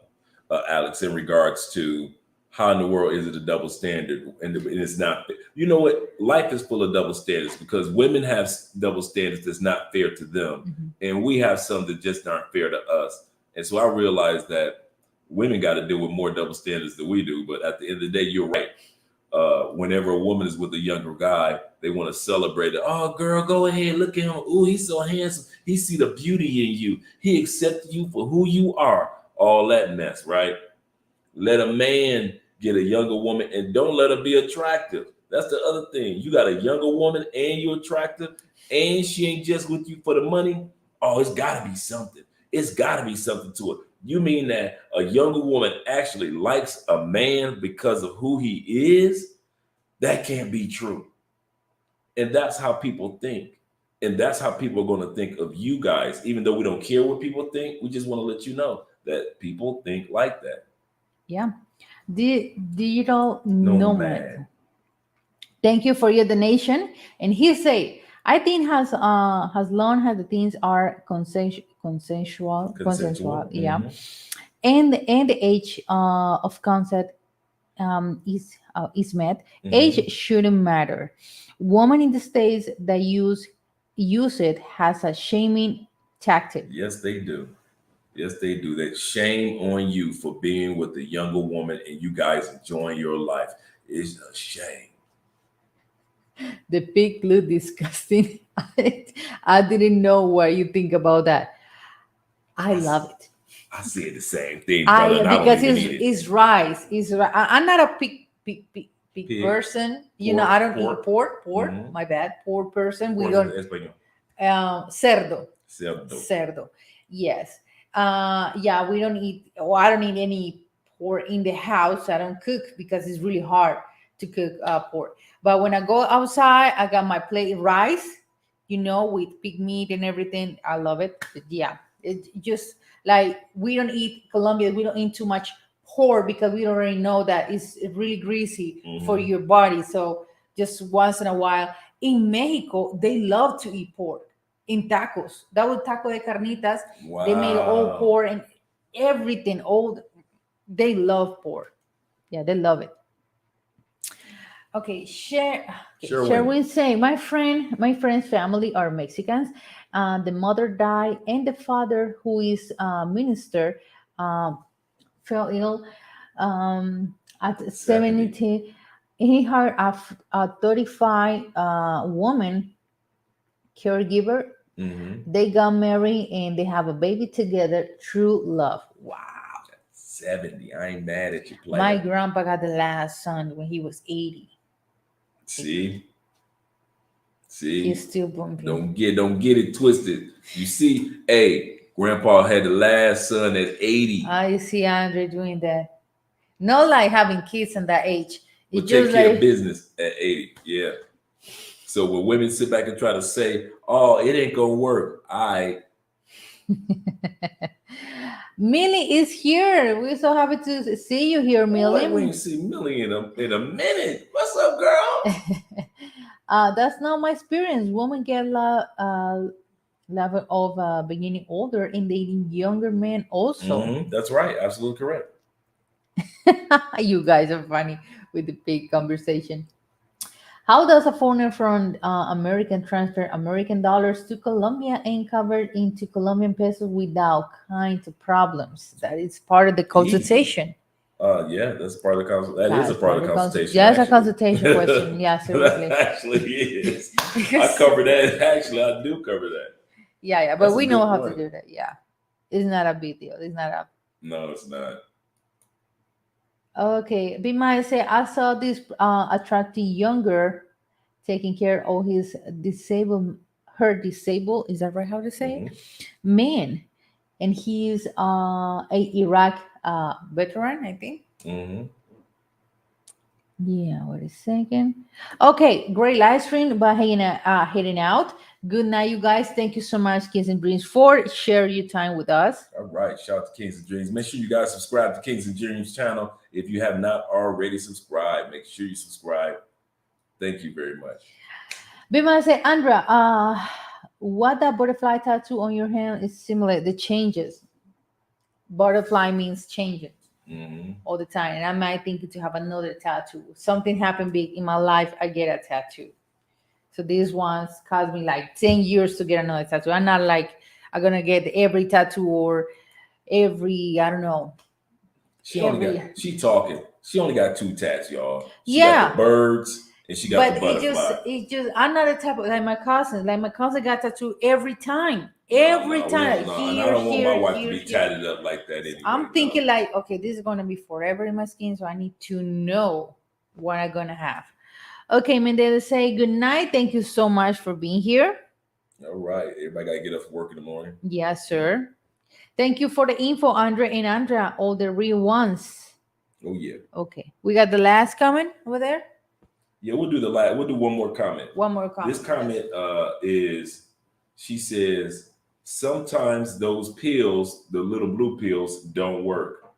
Alex, in regards to how in the world is it a double standard, and it's not. You know what? Life is full of double standards because women have double standards that's not fair to them, Mhm. and we have some that just aren't fair to us. And so I realize that women got to deal with more double standards than we do. But at the end of the day, you're right. Whenever a woman is with a younger guy, they want to celebrate it. Oh, girl, go ahead, look at him. Oh, he's so handsome. He see the beauty in you. He accepted you for who you are. All that mess, right? Let a man get a younger woman and don't let her be attractive. That's the other thing. You got a younger woman and you're attractive, and she ain't just with you for the money. Oh, it's got to be something. It's got to be something to it. You mean that a younger woman actually likes a man because of who he is? That can't be true. And that's how people think. And that's how people are going to think of you guys. Even though we don't care what people think, we just want to let you know that people think like that. Yeah. Digital No nomad. man. Thank you for your donation. And he say, I think as long as the things are consensual, Consensual. yeah, and the age of consent is met, age shouldn't matter. Women in the states that use it has a shaming tactic. Yes, they do. Yes, they do. That shame on you for being with a younger woman and you guys enjoying your life is a shame. The pig look disgusting. I didn't know what you think about that. I love it. I said the same thing, brother, and I don't Because even eat it. it's rice. It's I'm not a pig Pig, person. pork, I don't pork. eat pork. Mhm. My bad. Pork person. We Pork don't. en español. Cerdo. Cerdo. Cerdo. Yes. Yeah, we don't eat. Or I don't eat any pork in the house. I don't cook because it's really hard to cook pork. But when I go outside, I got my plate rice. With pig meat and everything. I love it. But yeah, it just like we don't eat Colombia. We don't eat too much pork because we already know that it's really greasy for your body. So just once in a while. In Mexico, they love to eat pork in tacos. That was taco de carnitas. Wow. They made all pork and everything. They love pork. Yeah, they love it. Okay, Sherwin say, my friend's family are Mexicans. The mother died, and the father, who is a minister, fell ill at 70. He hired a 35 woman caregiver. They got married and they have a baby together. True love. Wow. 70. I ain't mad at you, player. My grandpa got the last son when he was 80. See? He's still bumping. Don't get it twisted. You see, hey, grandpa had the last son at 80. I see Andre doing that. Not like having kids in that age. But take care of business at 80. Yeah. So when women sit back and try to say, oh, it ain't gonna work. All right. Millie is here. We're so happy to see you here, Millie. We ain't see Millie in a minute. What's up, girl? That's not my experience. Women get level of beginning older and dating younger men also. That's right. Absolutely correct. You guys are funny with the big conversation. How does a foreigner from American transfer American dollars to Colombia and convert into Colombian pesos without kind of problems? That is part of the consultation. Yeah, that's part of the consultation. That is a part of the consultation. Yeah, it's a consultation question. Yeah, seriously. Actually is. I cover that. Actually, I do cover that. Yeah, but we know how to do that. Yeah. It's not a big deal. It's not a... No, it's not. Okay, Bima say, I saw this attractive younger taking care of his her disabled, is that right how to say it? Man. And he's a Iraq veteran, I think. Yeah, wait a second. Okay, great live stream, but heading out. Good night, you guys. Thank you so much, Kings and Dreams, for sharing your time with us. All right, shout out to Kings and Dreams. Make sure you guys subscribe to Kings and Dreams channel. If you have not already subscribed, make sure you subscribe. Thank you very much. Bima say, Andra, what that butterfly tattoo on your hand is similar, the changes. Butterfly means changing all the time. And I might think to have another tattoo. Something happened big in my life, I get a tattoo. So these ones cost me like 10 years to get another tattoo. I'm not like I'm gonna get every tattoo or every, I don't know. She talking. She only got 2 tats, y'all. She got the birds and she got the butterfly. It just I'm not a type of like my cousin. Like my cousin got tattoo every time. Every time. No, and I don't want my wife to be tatted up like that anyway. I'm thinking like, okay, this is gonna be forever in my skin, so I need to know what I'm gonna have. Okay, Mendez, say good night. Thank you so much for being here. All right. Everybody got to get up for work in the morning. Yes, sir. Thank you for the info, Andre and Andrea, all the real ones. Oh, yeah. Okay, we got the last comment over there. Yeah, we'll do the last. We'll do one more comment. One more comment. This comment is, she says, sometimes those pills, the little blue pills, don't work.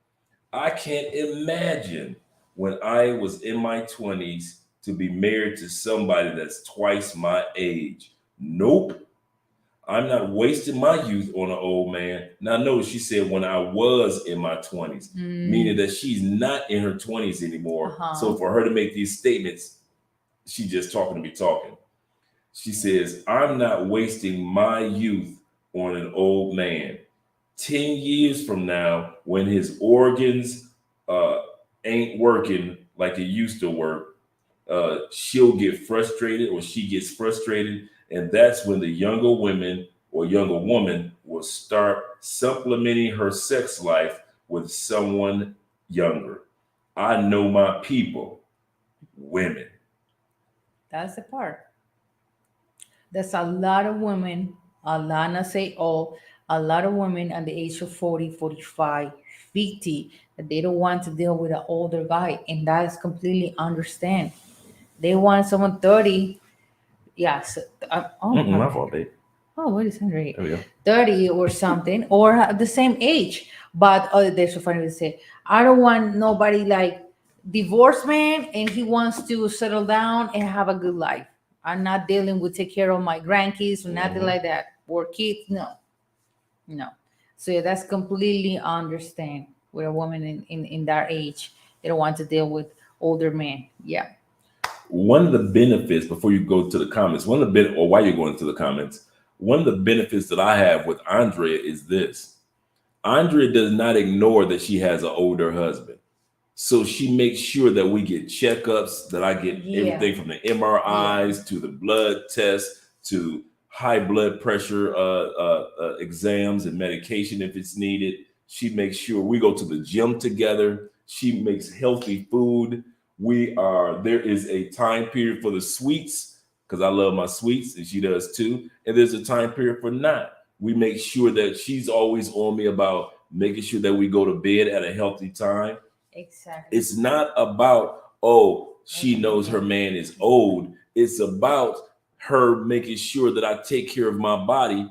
I can't imagine when I was in my 20s to be married to somebody that's twice my age. Nope. I'm not wasting my youth on an old man. Now, notice she said when I was in my 20s, meaning that she's not in her 20s anymore. So for her to make these statements, she just talking to be talking. She says, I'm not wasting my youth on an old man. 10 years from now, when his organs ain't working like it used to work, she'll get frustrated or she gets frustrated. And that's when the younger women or younger woman will start supplementing her sex life with someone younger. I know my people, women. That's the part. There's a lot of women, a lot, not say all, a lot of women at the age of 40, 45, 50, that they don't want to deal with an older guy. And that is completely understand. They want someone 30. Yes. My fault, babe. Oh, what is Henry? There we go. 30 or something, or the same age. But they're so funny to say, I don't want nobody like divorced man and he wants to settle down and have a good life. I'm not dealing with take care of my grandkids or nothing like that. Or kids. No. No. So yeah, that's completely understand with a woman in that age. They don't want to deal with older men. Yeah. One of the benefits, before you go to the comments, or while you're going to the comments, one of the benefits that I have with Andrea is this. Andrea does not ignore that she has an older husband. So she makes sure that we get checkups, that I get everything from the MRIs to the blood tests to high blood pressure exams and medication if it's needed. She makes sure we go to the gym together. She makes healthy food. There is a time period for the sweets because I love my sweets and she does too. And there's a time period for not. We make sure that she's always on me about making sure that we go to bed at a healthy time. Exactly. It's not about, oh, she knows her man is old. It's about her making sure that I take care of my body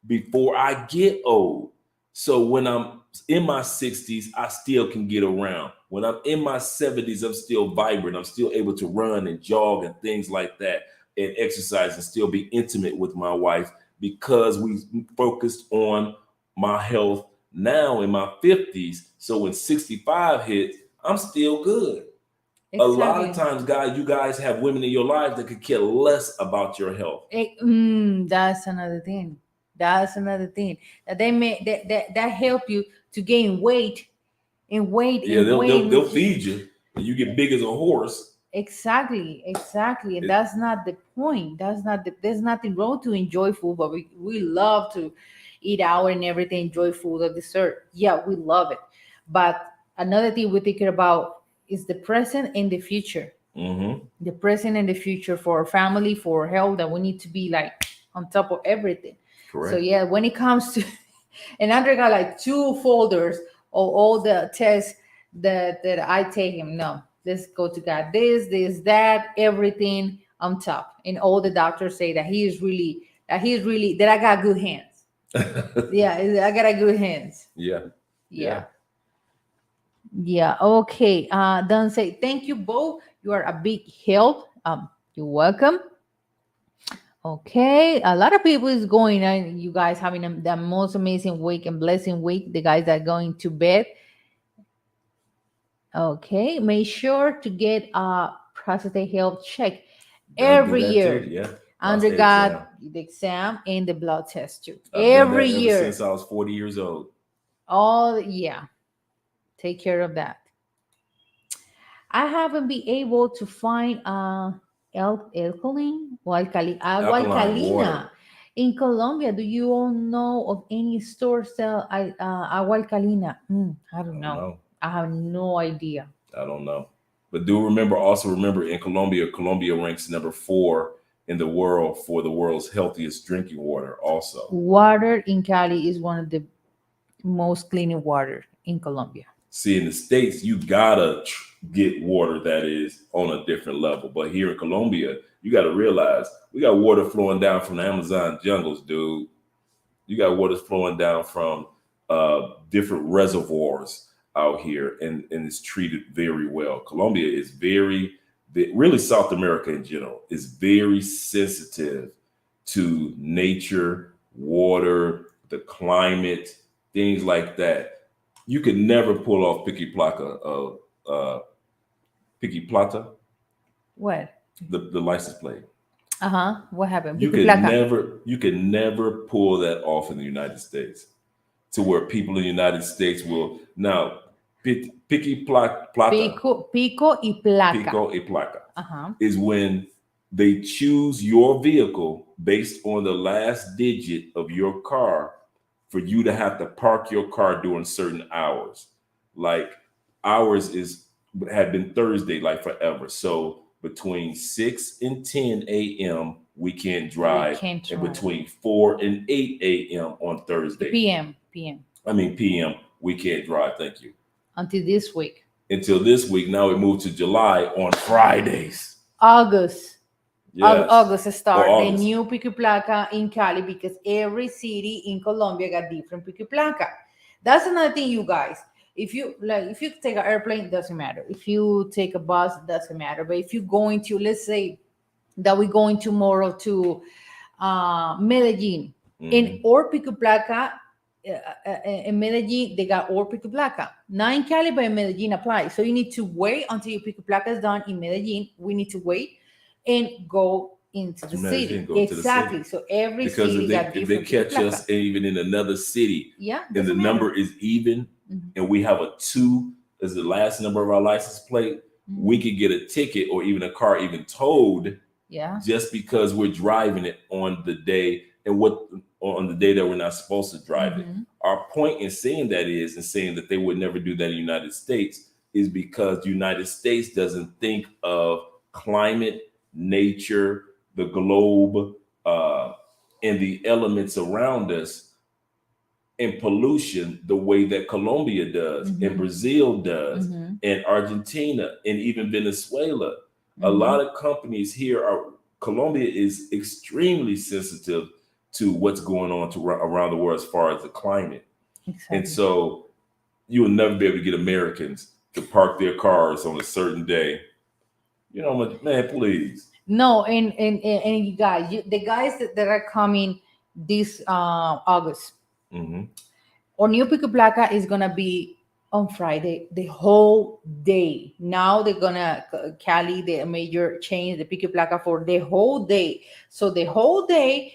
before I get old. So when I'm in my 60s, I still can get around. When I'm in my 70s, I'm still vibrant. I'm still able to run and jog and things like that and exercise and still be intimate with my wife because we focused on my health now in my 50s. So when 65 hits, I'm still good. Exactly. A lot of times, guys, you guys have women in your life that could care less about your health. That's another thing. That's another thing that they may that help you to gain weight and weight. Yeah, they'll feed you and you get big as a horse. Exactly. And that's not the point. There's nothing wrong to enjoy food, but we love to eat out and everything, enjoy food or dessert. Yeah, we love it. But another thing we're thinking about is the present and the future. The present and the future for our family, for our health, that we need to be like on top of everything. Correct. So yeah, when it comes to, and Andre got like 2 folders of all the tests that I take him. No, let's go to God. This, that, everything on top. And all the doctors say that that I got good hands. Yeah, I got a good hands. Yeah. Okay. Don't say thank you both. You are a big help. You're welcome. Okay, a lot of people is going and you guys having the most amazing week and blessing week. The guys that are going to bed. Okay, make sure to get a prostate health check every year. Too, yeah. Undergot the exam and the blood test too. Every year. Since I was 40 years old. Oh yeah. Take care of that. I haven't been able to find alkaline or agua alcalina in Colombia. Do you all know of any store sell agua alcalina? I don't know. I have no idea. I don't know. But also remember in Colombia ranks number 4 in the world for the world's healthiest drinking water also. Water in Cali is one of the most clean water in Colombia. See, in the States, you gotta get water that is on a different level. But here in Colombia, you gotta realize we got water flowing down from the Amazon jungles, dude. You got water flowing down from different reservoirs out here, and it's treated very well. Colombia is really South America in general is very sensitive to nature, water, the climate, things like that. You could never pull off picky plata, What? the license plate. What happened? You Pico could placa. never pull that off in the United States, to where people in the United States will now plata, Pico y placa. pico y placa Uh-huh. is when they choose your vehicle based on the last digit of your car for you to have to park your car during certain hours. Like ours had been Thursday like forever. So between 6 and 10 a.m. we can't drive, can't and drive. between 4 and 8 a.m. on Thursday. PM. PM, we can't drive. Thank you. Until this week. Until this week. Now it moved to July on Fridays. August. Yes. August start Or the August. new pico placa in Cali because every city in Colombia got different pico placa. That's another thing, you guys. If you take an airplane, doesn't matter. If you take a bus, doesn't matter. But if you're going to, let's say that we're going tomorrow to Medellin, in or pico placa, in Medellin, they got or pico placa. Not in Cali, but in Medellin apply. So you need to wait until your pico placa is done in Medellin. We need to wait and go into the Medellin, city. go to the Exactly. city. So every Because city got if different they catch pico us placa. even in another city, Yeah, and the doesn't matter. number is even, and we have a 2 as the last number of our license plate, we could get a ticket or even a car even towed. Yeah. Just because we're driving it on the day on the day that we're not supposed to drive it. Our point in saying that is, and saying that they would never do that in the United States, is because the United States doesn't think of climate, nature, the globe, and the elements around us and pollution the way that Colombia does, and Brazil does, and Argentina, and even Venezuela. A lot of companies here Colombia is extremely sensitive to what's going on around the world as far as the climate. Exactly. And so you will never be able to get Americans to park their cars on a certain day. You know, man, please. No, and you guys, the guys that are coming this August, or new pico placa is gonna be on Friday the whole day. Now they're gonna Cali, the major change the pico placa for the whole day. So the whole day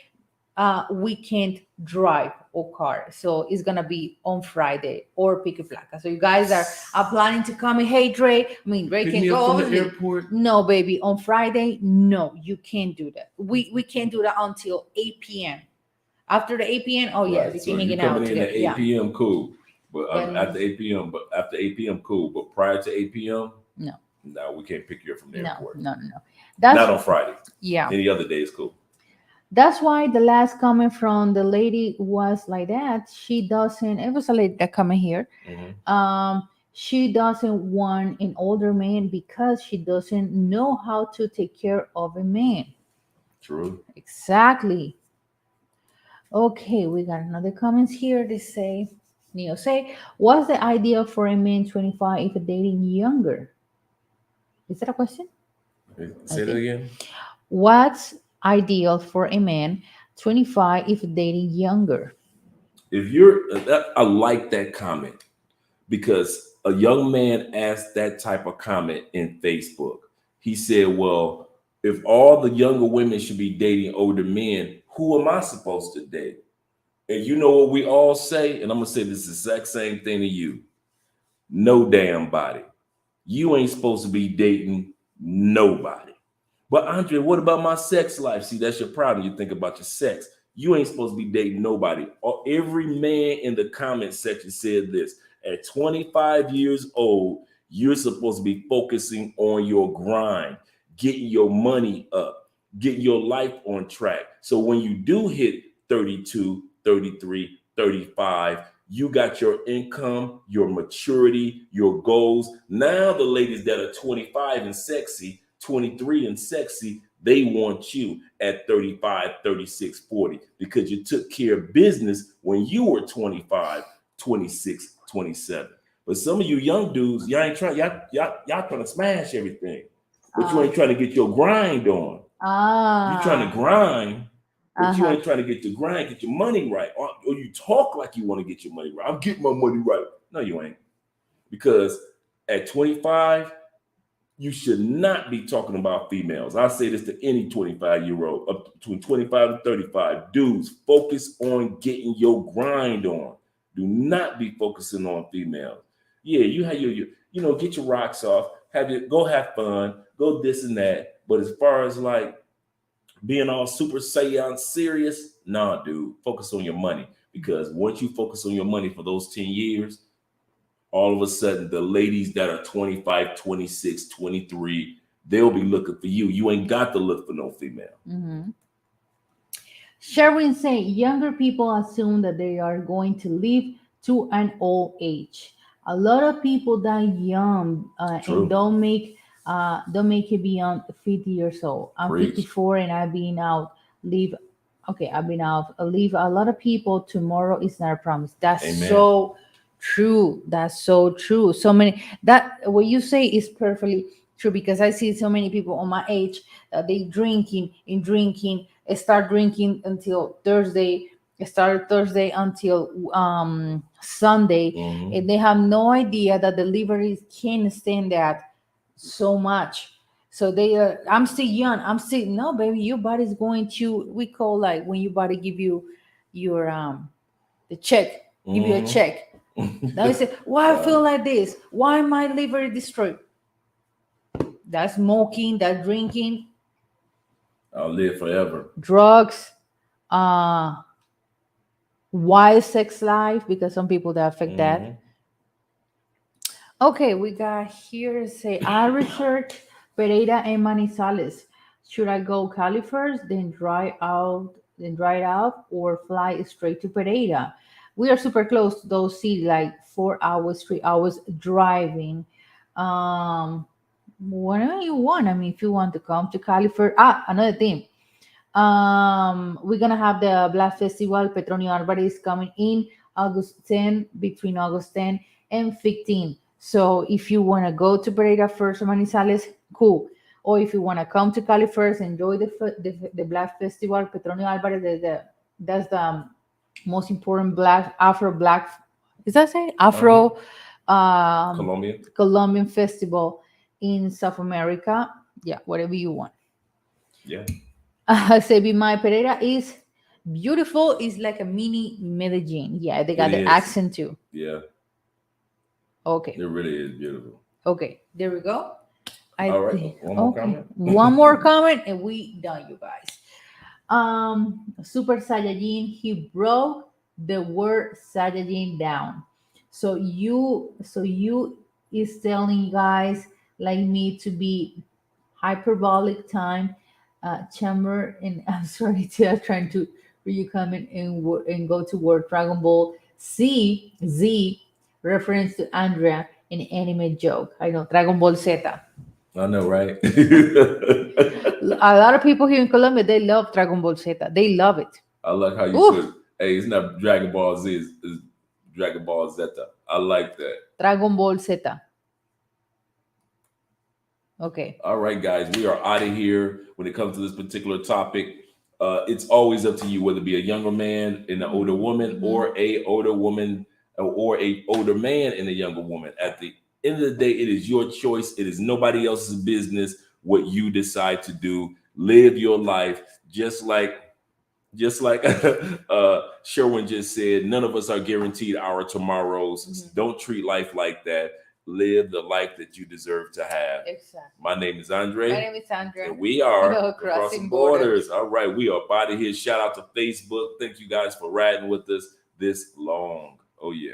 we can't drive or car. So it's gonna be on Friday or pico placa. So you guys are planning to come. Hey Dre, Dre can go from over the airport. No, baby, on Friday, no, you can't do that. We can't do that until 8 p.m. After the 8 p.m., oh yeah, we So can hanging coming out in together. at 8 p.m. cool. But Then- after 8 p.m. cool. But prior to 8 p.m. No. No, we can't pick you up from the airport. No. That's Not on Friday. yeah. Any other day is cool. That's why the last comment from the lady was like that. She doesn't. It was a lady that coming here. She doesn't want an older man because she doesn't know how to take care of a man. True. Exactly. Okay, we got another comments here. They say, Neo say, what's the idea for a man 25 if dating younger? Is that a question? Say that again. What's ideal for a man 25 if dating younger? If I like that comment, because a young man asked that type of comment in Facebook. He said, well, if all the younger women should be dating older men, who am I supposed to date? And you know what we all say? And I'm going to say this exact same thing to you. No damn body. You ain't supposed to be dating nobody. But Andre, what about my sex life? See, that's your problem. You think about your sex. You ain't supposed to be dating nobody. Every man in the comment section said this. At 25 years old, You're supposed to be focusing on your grind, getting your money up, getting your life on track. So when you do hit 32, 33, 35, you got your income, your maturity, your goals. Now the ladies that are 25 and sexy, 23 and sexy, they want you at 35, 36, 40 because you took care of business when you were 25, 26, 27. But some of you young dudes, y'all ain't trying, y'all trying to smash everything, but you ain't trying to get your grind on. You trying to grind, but you ain't trying to get your grind, get your money right. Or you talk like you want to get your money right. I'm getting my money right. No, you ain't. Because at 25, you should not be talking about females. I say this to any 25-year-old, up between 25 and 35. Dudes, focus on getting your grind on. Do not be focusing on females. Yeah, you have your get your rocks off, go have fun, go this and that. But as far as like being all super saiyan serious, nah, dude, focus on your money. Because once you focus on your money for those 10 years, all of a sudden the ladies that are 25, 26, 23, they'll be looking for you. You ain't got to look for no female. Mm-hmm. Sherwin say younger people assume that they are going to live to an old age. A lot of people die young and don't make it beyond 50 years old. I'm Preach. 54 and I've been out live. Okay, I've been out live. A lot of people. Tomorrow is not a promise. That's Amen. so true. That's so true. So many that what you say is perfectly true because I see so many people on my age that they drinking, start drinking until Thursday, start Thursday until Sunday, Mhm. and they have no idea that the liver can't stand that so much. So they are. I'm still young. I'm still no, baby. Your body's going to. We call like when your body give you your the check, give you a check. Now you say, why I feel like this? Why my liver is destroyed? That smoking, that drinking, I'll live forever. drugs, uh, wild sex life, because some people that affect that. Okay, we got here say I research Pereira and Manizales. Should I go Cali first, then dry it out, or fly straight to Pereira? We are super close to those cities, like 4 hours, 3 hours driving. Whatever you want. I mean, if you want to come to Cali first, another thing. We're gonna have the Black Festival. Petronio Arbari is coming in August 10, between August 10 and 15. So if you wanna go to Pereira first or Manizales, cool. Or if you wanna come to Cali first, enjoy the Black Festival. Petronio Alvarez, that's the most important black Afro Black. Is that say Afro Colombian festival in South America? Yeah, whatever you want. Yeah. Sebimai Pereira is beautiful. It's like a mini Medellin. Yeah, they got the accent too. Yeah. Okay. It really is beautiful. Okay, there we go. All right. One more comment. One more comment and we done, you guys. Super Saiyajin, he broke the word Saiyajin down. So you is telling guys like me to be hyperbolic time chamber, and I'm sorry to trying to read you comment and go to word Dragon Ball Z reference to Andrea in anime joke. I know Dragon Ball Z. I know, right? A lot of people here in Colombia, they love Dragon Ball Z. They love it. I like how you put. Hey, it's not Dragon Ball Z. It's Dragon Ball Zeta. I like that. Dragon Ball Z. Okay. All right, guys, we are out of here. When it comes to this particular topic, it's always up to you whether it be a younger man and an older woman, or a older woman or a older man and a younger woman. At the end of the day, it is your choice. It is nobody else's business what you decide to do. Live your life just like Sherwin just said. None of us are guaranteed our tomorrows. Don't treat life like that. Live the life that you deserve to have. Exactly. My name is Andre. My name is Sandra. And we are Crossing Borders. All right, we are out of here. Shout out to Facebook. Thank you guys for riding with us this long. Oh yeah.